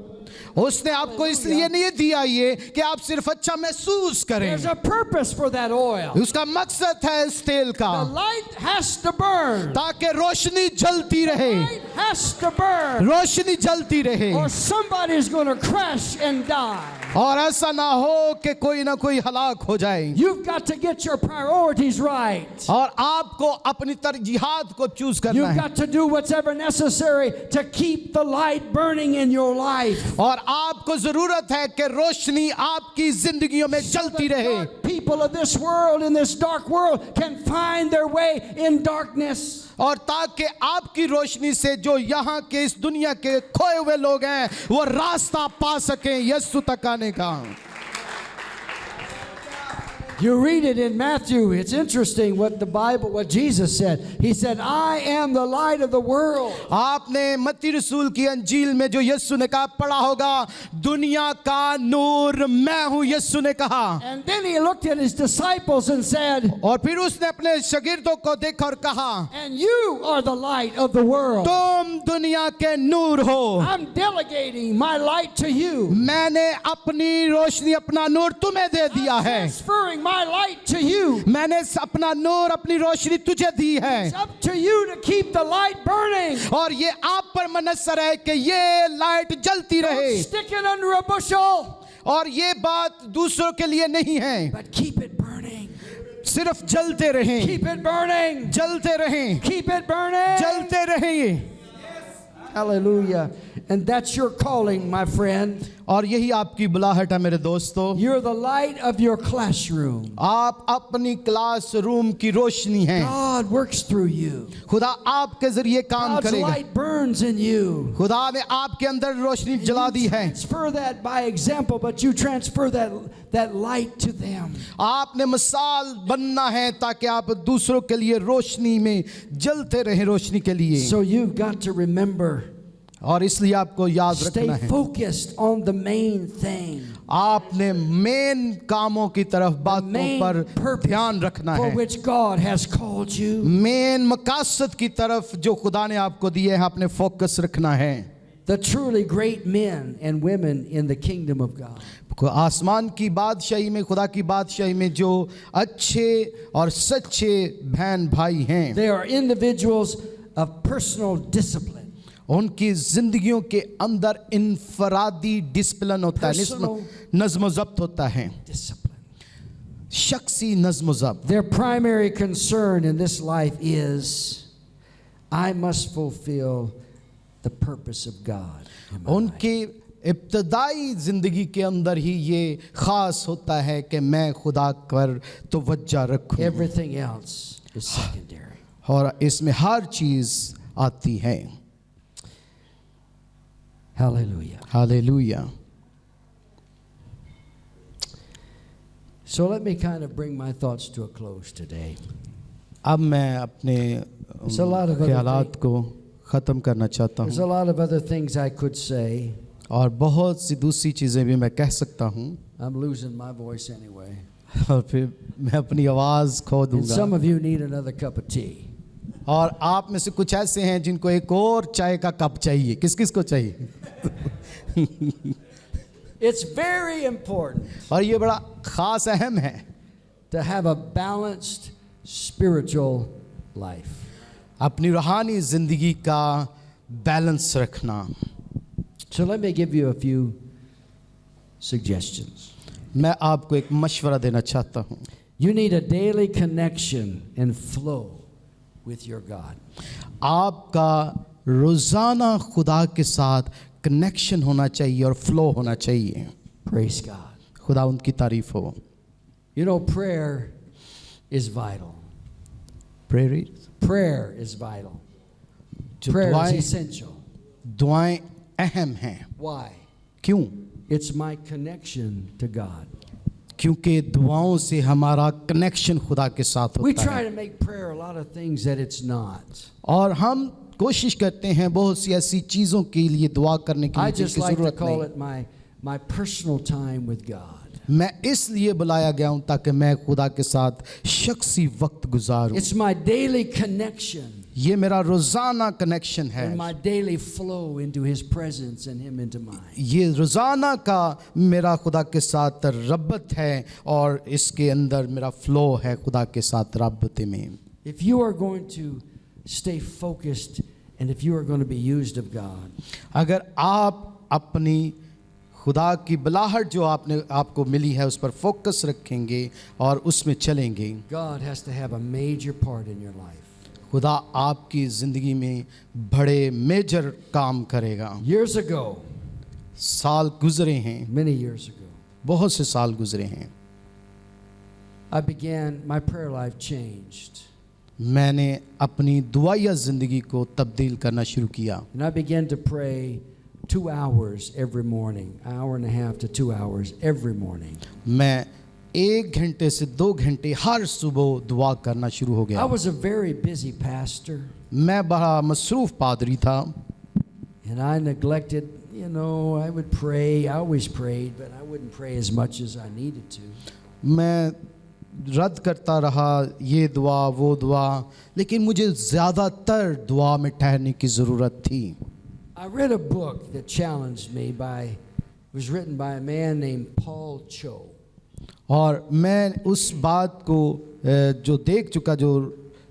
उसने आपको इसलिए नहीं दिया ये कि आप सिर्फ अच्छा महसूस करें। There's a purpose for that oil. उसका मकसद है इस तेल का, The light has to burn. ताकि रोशनी जलती रहे, Light has to burn. रोशनी जलती रहे, Or somebody's going to crash and die. और ऐसा ना हो कि कोई ना कोई हलाक हो जाए। You've got to get your priorities right. और आपको अपनी तरजीहात को चूज करना You've है, got to do whatever necessary to keep the light burning in your life. और आपको जरूरत है कि रोशनी आपकी जिंदगियों में जलती The रहे, dark people of this world, in this dark world, can find their way in darkness. और ताकि आपकी रोशनी से जो यहाँ के इस दुनिया के खोए हुए लोग हैं वो रास्ता पा सकें यीशु तक आने का। You read it in Matthew. It's interesting what Jesus said. He said, I am the light of the world. आपने मत्ती रसूल की अंजील में जो यीशु ने कहा पढ़ा होगा, दुनिया का नूर मैं हूँ, यीशु ने कहा। And then he looked at his disciples and said, और फिर उसने अपने शागिर्दों को देखा और कहा, and you are the light of the world. तुम दुनिया के नूर हो, I'm delegating my light to you. मैंने अपनी रोशनी अपना नूर तुम्हें दे दिया I'm है, transferring my light to you. मैंने अपना नूर अपनी रोशनी तुझे दी है, It's up to you to keep the light burning. और ये आप पर मनसर है कि ये लाइट जलती रहे। Don't stick it under a bushel, और ये बात दूसरों के लिए नहीं है, but keep it burning. सिर्फ जलते रहें, Keep it burning. जलते रहें, Keep it burning. जलते रहें। Hallelujah. And that's your calling, my friend. और यही आपकी बुलाहट है मेरे दोस्तों। You're the light of your classroom. आप अपनी क्लास रूम की रोशनी हैं, God works through you. खुदा आपके जरिए काम God's करेगा। light burns in you. खुदा ने आपके अंदर रोशनी जला दी है, Transfer that by example, but you transfer that light to them. आपने मिसाल बनना है ताकि आप दूसरों के लिए रोशनी में जलते रहें, रोशनी के लिए। So you've got to remember और इसलिए आपको याद Stay रखना है, focused on the main thing. आपने मेन कामों की तरफ The बातों main पर purpose ध्यान रखना for है, which God has called you. Main मकासद की तरफ जो खुदा ने आपको दिए हैं, आपने फोकस रखना है। The truly great men and women in the kingdom of God. आसमान की बादशाही में, खुदा की बादशाही में जो अच्छे और सच्चे बहन भाई हैं, They are individuals of personal discipline. उनकी जिंदगियों के अंदर इनफरादी डिसिप्लिन होता है, Personal नज़्म ज़ब्त होता है, Discipline. शख्सी नज़्म ज़ब्त। Their primary concern in this life is, I must fulfill the purpose of God in my life. उनकी इब्तदाई ज़िंदगी के अंदर ही ये ख़ास होता है कि मैं खुदा पर तवज्जो रखूं, Everything else is secondary. और इसमें हर चीज़ आती है। Hallelujah. Hallelujah. So let me kind of bring my thoughts to a close today. अब मैं अपने There's a lot of other ख्यालात को ख़त्म करना चाहता There's a हूँ, lot of other things I could say. और बहुत सी दूसरी चीज़ें भी मैं कह सकता हूँ, I'm losing my voice anyway. और फिर मैं अपनी आवाज़ खो And some दूंगा। of you need another cup of tea. और आप में से कुछ ऐसे हैं जिनको एक और चाय का कप चाहिए। किस किस को चाहिए? It's very important और ये बड़ा ख़ास अहम है to have a balanced spiritual life. अपनी रूहानी ज़िंदगी का बैलेंस रखना। So let me give you a few suggestions. मैं आपको एक मशवरा देना चाहता हूँ। You need a daily connection and flow with your God. आपका रोज़ाना खुदा के साथ कनेक्शन होना चाहिए और फ्लो होना चाहिए। Praise God. खुदा उनकी तारीफ हो। You know, prayer is vital. प्रेरित Prayer is vital. जो Prayer is दुआएं essential. दुआएं अहम हैं। Why? क्यों? It's my connection to God. क्योंकि दुआओं से हमारा कनेक्शन खुदा के साथ We होता try है, to make prayer a lot of things that it's not. और हम कोशिश करते हैं बहुत सी ऐसी चीज़ों के लिए दुआ करने के I लिए just जिनकी like to ज़रूरत call नहीं। it my personal time with God. मैं इसलिए बुलाया गया हूँ ताकि मैं खुदा के साथ शख्सी वक्त गुजारूं। It's my daily connection ये मेरा रोज़ाना कनेक्शन है, and my daily flow into His presence and Him into mine. ये रोज़ाना का मेरा खुदा के साथ रब्बत है, और इसके अंदर मेरा फ्लो है खुदा के साथ रब्बते में। If you are going to stay focused and if you are going to be used of God, अगर आप अपनी खुदा की बुलाहट जो आपको मिली है उस पर फोकस रखेंगे और उसमें चलेंगे, God has to have a major part in your life. खुदा आपकी ज़िंदगी में बड़े मेजर काम करेगा। Years ago, साल गुजरे हैं, many years ago, बहुत से साल गुजरे हैं, my prayer life changed. मैंने अपनी दुआया ज़िंदगी को तब्दील करना शुरू किया। And I began to pray 2 hours every morning, an hour and a half to 2 hours every morning. मैं 1 घंटे से 2 घंटे हर सुबह दुआ करना शुरू हो I गया। was a very busy pastor मैं बड़ा मसरूफ़ पादरी था, and I neglected, I would pray, I always prayed, but I wouldn't pray as much as I needed to. मैं रद्द करता रहा ये दुआ वो दुआ, लेकिन मुझे ज़्यादातर दुआ में ठहरने की ज़रूरत थी। I read a book that challenged me it was written by a man named Paul Cho. और मैं उस बात को जो देख चुका, जो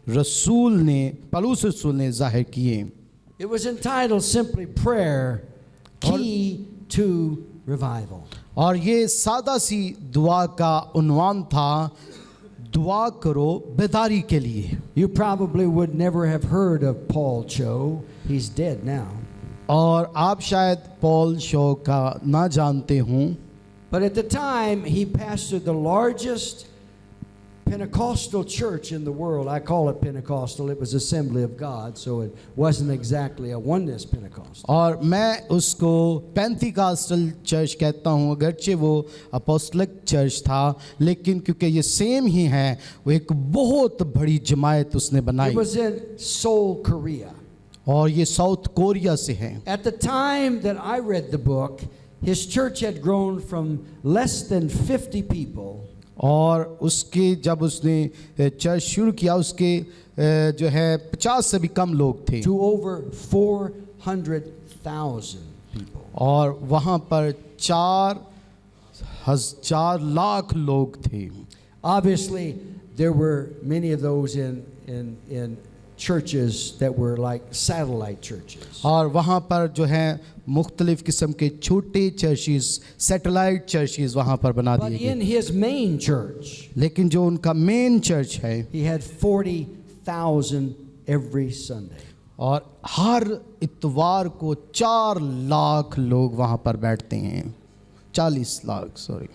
पौलुस रसूल ने जाहिर किए। It was entitled simply Prayer, Key to Revival. और ये सादा सी दुआ का उन्वान था, दुआ करो बेदारी के लिए। You probably would never have heard of Paul Cho. He's dead now. और आप शायद पॉल शो का ना जानते हों, But at the time, he pastored the largest Pentecostal church in the world. I call it Pentecostal. It was Assembly of God, so it wasn't exactly a oneness Pentecostal. और मैं उसको Pentecostal church कहता हूँ, अगरचे वो अपोस्टलिक church था, लेकिन क्योंकि ये सेम ही है, वो एक बहुत बड़ी जमायत उसने बनाई। It was in Seoul, Korea. और ये साउथ कोरिया से हैं। At the time that I read the book, his church had grown from less than 50 people और उसके जब उसने चर्च शुरू किया उसके जो है 50 से भी कम लोग थे to over 400,000 people. और वहाँ पर 4,000 लाख लोग थे। Obviously, there were many of those in churches that were like satellite churches. और वहाँ पर जो है मुख्तलिफ किस्म के छोटे चर्चेस, सैटेलाइट चर्चेस वहाँ पर बना But दिए in गए। his main church, लेकिन जो उनका मेन चर्च है he had 40,000 every Sunday. और हर इतवार को 4 लाख लोग वहाँ पर बैठते हैं, 40 lakh sorry.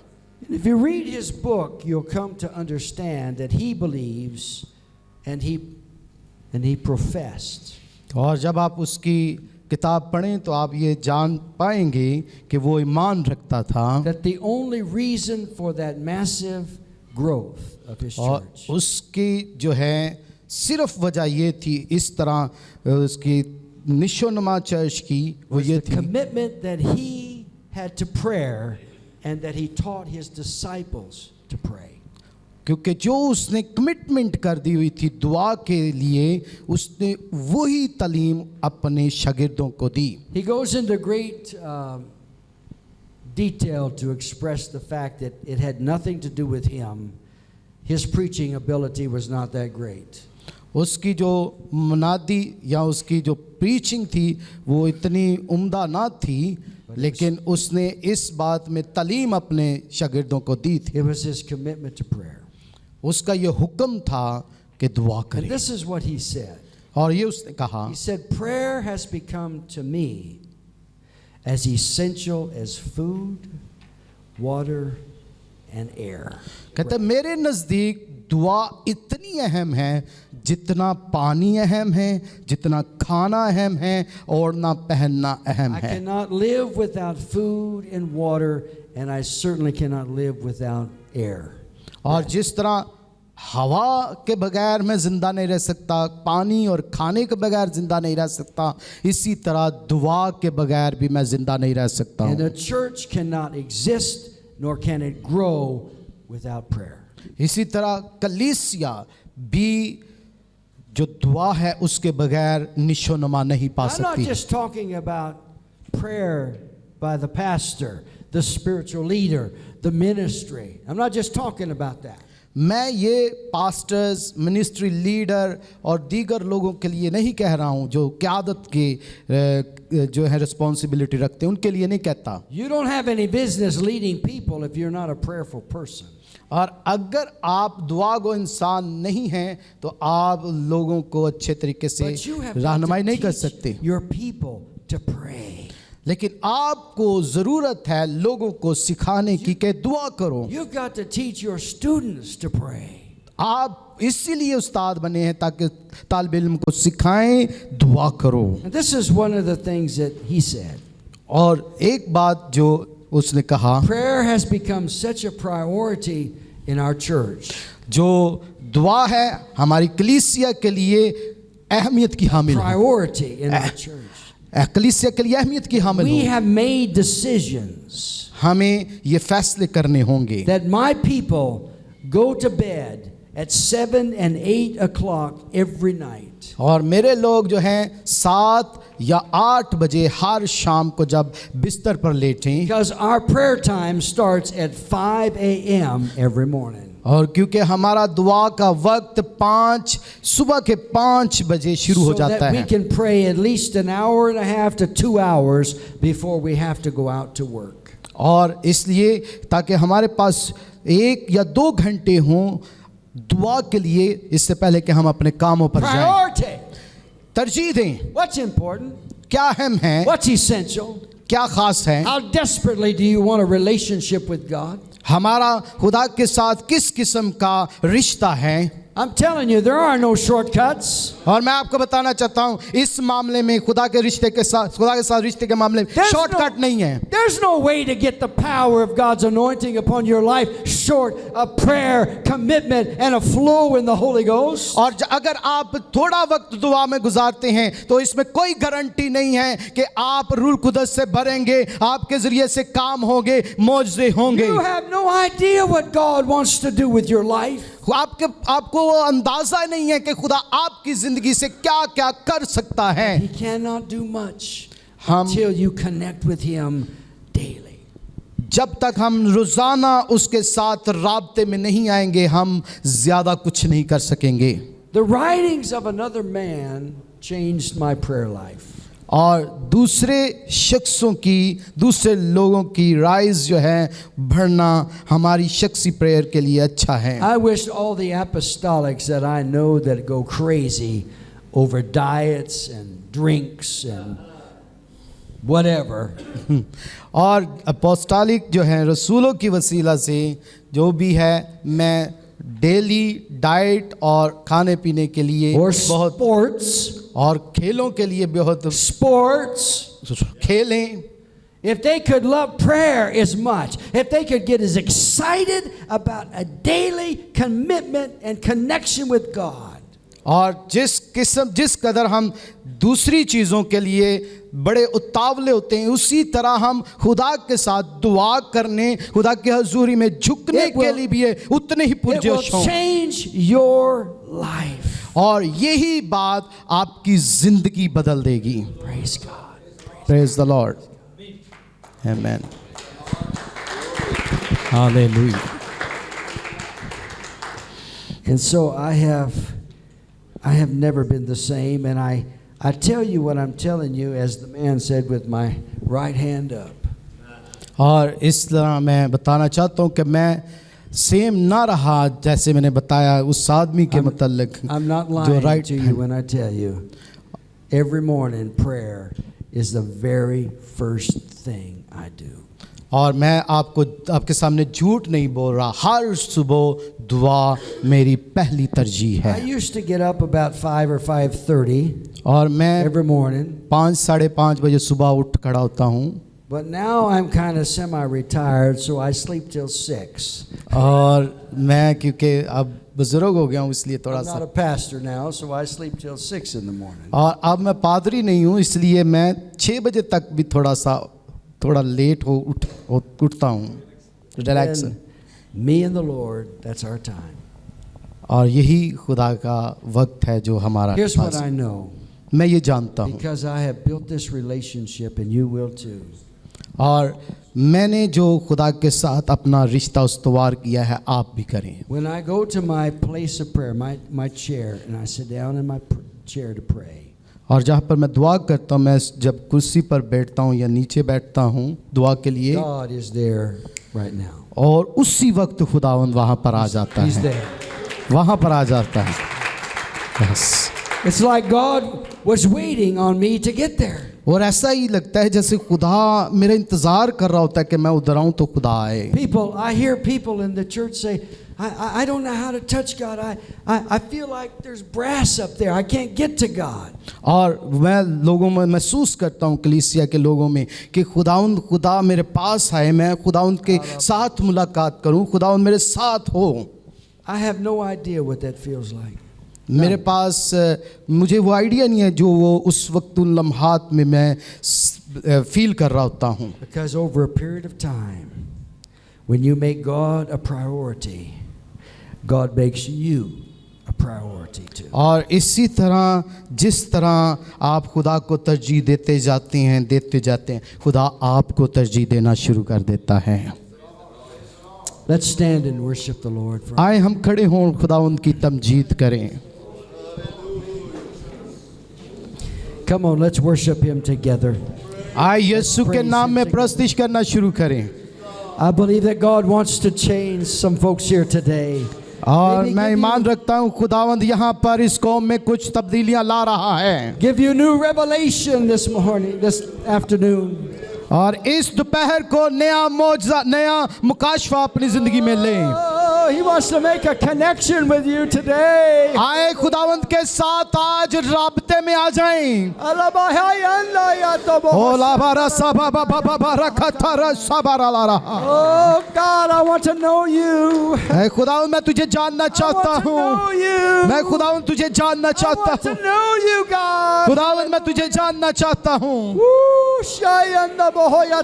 And if you read his book, you'll come to understand that he believes and he professed और जब आप उसकी किताब पढ़ें तो आप ये जान पाएंगे कि वो ईमान रखता था that the only reason for that massive growth of his और church उसकी जो है सिर्फ वजह ये थी इस तरह उसकी निशोनमा चर्च की वो was ये the थी commitment that he had to prayer and that he taught his disciples to pray. क्योंकि जो उसने कमिटमेंट कर दी हुई थी दुआ के लिए उसने वही तालीम अपने शागिर्दों को दी। He goes into great detail to express the fact that it had nothing to do with him. His preaching ability was not that great. उसकी जो मुनादी या उसकी जो प्रीचिंग थी वो इतनी उम्दा ना थी लेकिन उसने इस बात में तालीम अपने शागिर्दों को दी थी। It was his commitment to prayer. उसका ये हुक्म था कि दुआ And करें this is what he said. और ये उसने कहा He said, prayer has become to me as essential as food, water, and air. कहते मेरे नज़दीक दुआ इतनी अहम है जितना पानी अहम है, जितना खाना अहम है और ना पहनना अहम I है। cannot live without food and water, and I certainly cannot live without air. और जिस तरह हवा के बगैर मैं ज़िंदा नहीं रह सकता, पानी और खाने के बगैर ज़िंदा नहीं रह सकता, इसी तरह दुआ के बगैर भी मैं ज़िंदा नहीं रह सकता And हूँ। a church cannot exist, nor can it grow without prayer. इसी तरह कलीसिया भी जो दुआ है उसके बगैर निशोनमा नहीं पा I'm not सकती। just talking about prayer by the pastor, the spiritual leader, the ministry. I'm not just talking about that. मैं ये पास्टर्स, मिनिस्ट्री लीडर और दीगर लोगों के लिए नहीं कह रहा हूँ जो क़यादत के जो है रिस्पॉन्सिबिलिटी रखते हैं उनके लिए नहीं कहता। You don't have any business leading people if you're not a prayerful person. और अगर आप दुआगो इंसान नहीं हैं तो आप लोगों को अच्छे तरीके से But you have रहनुमाई got नहीं to कर teach सकते। your people to pray. लेकिन आपको ज़रूरत है लोगों को सिखाने की कि दुआ करो। You've got to teach your students to pray. आप इसीलिए उस्ताद बने हैं ताकि तालिब इल्म को सिखाएं दुआ करो। And this is one of the things that he said. और एक बात जो उसने कहा Prayer has become such a priority in our church. जो दुआ है हमारी कलीसिया के लिए अहमियत की हामिल है। Priority in our church. कलीसिया के लिए अहमियत की हामिल We है। have made decisions हमें ये फैसले करने होंगे that my people go to bed at 7 and 8 o'clock every night. और मेरे लोग जो हैं 7 या 8 बजे हर शाम को जब बिस्तर पर लेटें Because our prayer time starts at 5 a.m. every morning. और क्योंकि हमारा दुआ का वक्त सुबह के 5 बजे शुरू हो So जाता that we है can pray at least an hour and a half to 2 hours before we have to go out to work. और इसलिए ताकि हमारे पास 1 या 2 घंटे हों दुआ के लिए इससे पहले कि हम अपने कामों पर जाएं। Priority. तरजीह दें What's important? क्या अहम है, What's essential? क्या खास है, How desperately do you want a relationship with God? हमारा खुदा के साथ किस किस्म का रिश्ता है। I'm telling you, there are no shortcuts. और मैं आपको बताना चाहता हूँ इस मामले में खुदा के साथ रिश्ते के मामले में शॉर्टकट नहीं है. There's no way to get the power of God's anointing upon your life short of prayer, commitment, and a flow in the Holy Ghost. और अगर आप थोड़ा वक्त दुआ में गुजारते हैं तो इसमें कोई गारंटी नहीं है कि आप रूह कुदस से भरेंगे, आपके जरिए से काम होंगे, मौजज़े होंगे. You have no idea what God wants to do with your life. आपको वो अंदाजा नहीं है कि खुदा आपकी जिंदगी से क्या क्या कर सकता है. He cannot do much until you connect with Him daily. जब तक हम रोजाना उसके साथ राब्ते में नहीं आएंगे हम ज्यादा कुछ नहीं कर सकेंगे. The writings of another man changed my prayer life. और दूसरे शख्सों की, दूसरे लोगों की राइज जो है बढ़ना हमारी शख्सी प्रेयर के लिए अच्छा है. I wish all the apostolics that I know that go crazy over diets and drinks and whatever. और अपोस्टोलिक जो हैं रसूलों की वसीला से जो भी है, मैं डेली डाइट और खाने पीने के लिए बहुत sports और खेलों के लिए बहुत sports खेलें. If they could love prayer as much, if they could get as excited about a daily commitment and connection with God. और जिस कदर हम दूसरी चीज़ों के लिए बड़े उतावले होते हैं उसी तरह हम खुदा के साथ दुआ करने, खुदा की हजूरी में झुकने के लिए भी उतने ही पुरजोश हों. Change your life. और यही बात आपकी जिंदगी बदल देगी. Praise God. Praise the Lord. Amen. Hallelujah. And so I have never been the same, and I tell you what I'm telling you, as the man said, with my right hand up. और इस तरह मैं बताना चाहता हूँ कि मैं same ना रहा जैसे मैंने बताया उस आदमी के मुतल्लिक. I'm not lying to you when I tell you, every morning prayer is the very first thing I do. और मैं आपके सामने झूठ नहीं बोल रहा. हर सुबह दुआ मेरी पहली तरजीह है. I used to get up about 5 or 5:30 और मैं every morning. 5 साढ़े 5 बजे सुबह उठ खड़ा होता हूँ. But now I'm kind of semi-retired, so I sleep till 6. और मैं क्योंकि अब बुजुर्ग हो गया हूँ इसलिए थोड़ा I'm not a सा. pastor now, so I sleep till 6 in the morning. और अब मैं पादरी नहीं हूँ इसलिए मैं 6 बजे तक भी थोड़ा लेट उठता हूँ. Relax. And me and the Lord, that's our time. और यही खुदा का वक्त है जो हमारा Here's what pass. I know. मैं ये जानता हूँ Because I have built this relationship, and you will too. और मैंने जो खुदा के साथ अपना रिश्ता उस्तवार किया है आप भी करें. When I go to my place of prayer, my chair, and I sit down in my chair to pray. और जहाँ पर मैं दुआ करता हूँ, मैं जब कुर्सी पर बैठता हूँ या नीचे बैठता हूँ दुआ के लिए, God is there right now. और उसी वक्त खुदावंद वहाँ पर आ जाता He's है. there. वहाँ पर आ जाता है. Yes. It's like God was waiting on me to get there. और ऐसा ही लगता है जैसे खुदा मेरा इंतज़ार कर रहा होता है कि मैं उधर आऊँ तो खुदा आए. I hear people in the church say, I don't know how to touch God. I feel like there's brass up there. I can't get to God. और मैं लोगों में महसूस करता हूँ कलीसिया के लोगों में कि खुदा मेरे पास आए, मैं खुदाउंद के साथ मुलाकात करूँ, खुदाउंद मेरे साथ हो. I have no idea what that feels like. मेरे पास मुझे वो आइडिया नहीं है जो वो उस वक्त उन लम्हात में मैं फील कर रहा होता हूँ. Because over a period of time, when you make God a priority, God makes you a priority too. और इसी तरह जिस तरह आप खुदा को तरजीह देते जाते हैं खुदा आपको तरजीह देना शुरू कर देता है. Let's stand and worship the Lord. आए हम खड़े हों खुदावंद की तमजीद करें. Come on, let's worship Him together. आए यीशु के नाम में प्रस्तुति करना शुरू करें. I believe that God wants to change some folks here today. और मैं ईमान रखता हूँ खुदावंद यहाँ पर इस कौम में कुछ तब्दीलियाँ ला रहा है. Give you new revelation this morning, this afternoon. और इस दोपहर को नया मौजज़ा, नया मुकाशफा अपनी जिंदगी में लें. Oh, He wants to make a connection with you today. आए खुदावंद के साथ आज राब्ते में आ जाएं। ओला बारा साबा बाबा बाबा रखा थारा साबारा ला रहा। Oh God, I want to know you. ऐ खुदावंद मैं तुझे जानना चाहता हूँ। मैं खुदावंद तुझे जानना चाहता I want to हूँ। know you, God. खुदावंद मैं तुझे जानना चाहता हूँ। Hallelujah.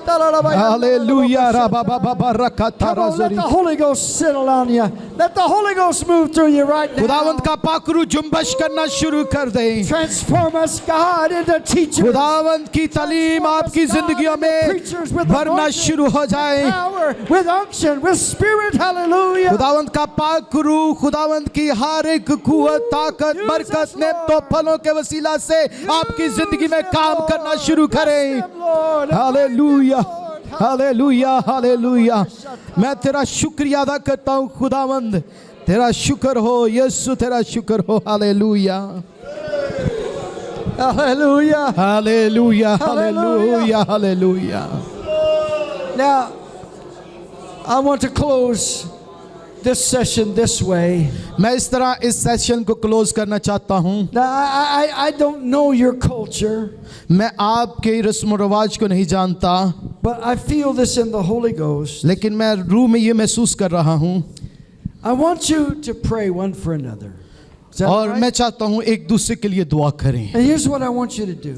हालेलुया रबा बाबा बाबा रखा Come थारा on, let zari. the Holy Ghost settle on you. Let the Holy Ghost move through you right now. खुदावंद का पाखरू जुम्बश करना शुरू कर दे। Transform us, God, into teachers. खुदावंद की तालीम आपकी जिंदगियों में भरना शुरू हो जाए। Power, with unction, with spirit. Hallelujah. खुदावंद का पाखरू खुदावंद की हर एक कुव्वत ताकत बरकत ने तो फलों के वसीला से आपकी जिंदगी में काम करना शुरू करें। Hallelujah hallelujah hallelujah. मैं तेरा शुक्रिया अदा करता हूँ खुदावंद, तेरा शुक्र हो यीशु, तेरा शुक्र हो। Hallelujah Hallelujah. Hallelujah hallelujah hallelujah. Now, I want to close this session this way. मैं इस तरह इस सेशन को क्लोज करना चाहता हूँ। Now, I don't know your culture, मैं आपके रस्म रवाज को नहीं जानता, but I feel this in the Holy Ghost. लेकिन मैं रूह में ये महसूस कर रहा हूँ। I want you to pray one for another. Is that और all right? मैं चाहता हूँ एक दूसरे के लिए दुआ करें। And here's what I want you to do.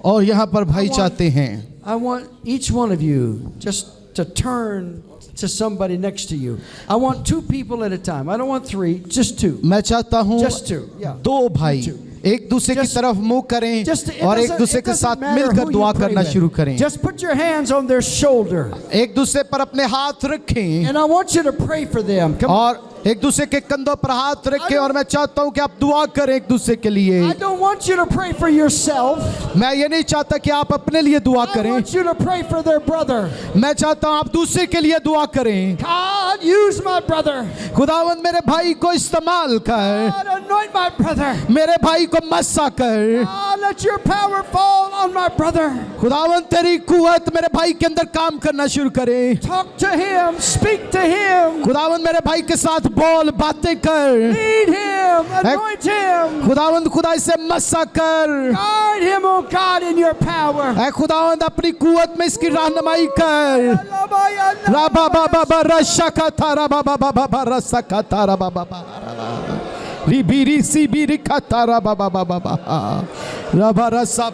और यहाँ पर भाई चाहते हैं I want each one of you just to turn to somebody next to you. I want 2 people at a time. I don't want 3, just 2. मैं चाहता हूँ Just 2. Yeah. 2 भाई एक दूसरे की Just- तरफ मुंह करें Just it और एक doesn't- दूसरे it के doesn't साथ matter मिलकर who दुआ you pray करना with. शुरू करें। Just put your hands on their shoulder. एक दूसरे पर अपने हाथ रखें And I want you to pray for them. Come on. और एक दूसरे के कंधों पर हाथ रखें और मैं चाहता हूँ कि आप दुआ करें एक दूसरे के लिए। I don't want you to pray for yourself. मैं ये नहीं चाहता कि आप अपने लिए दुआ I करें, want you to pray for their brother. मैं चाहता हूँ आप दूसरे के लिए दुआ करें। God, use my brother. खुदावंद मेरे भाई को इस्तेमाल कर, God, anoint my brother. मेरे भाई को मस्सा कर। God, let your power fall on my brother. खुदावंद तेरी कुव्वत मेरे भाई के अंदर काम करना शुरू करे। Talk to him. Speak to him. खुदावंद मेरे भाई के साथ बोल, बातें कर। Lead him. Anoint him. खुदावंद खुदा से मस्सा कर। Guard him, oh God, in your power. ऐ खुदावंद अपनी कुव्वत में इसकी रहनुमाई कर। राबा बाबा बा रशा का थारा बाबा बाबा रसा का थारा बाबा बाबा रिबिरी सी बिरी का थारा बाबा बाबा राबा रसा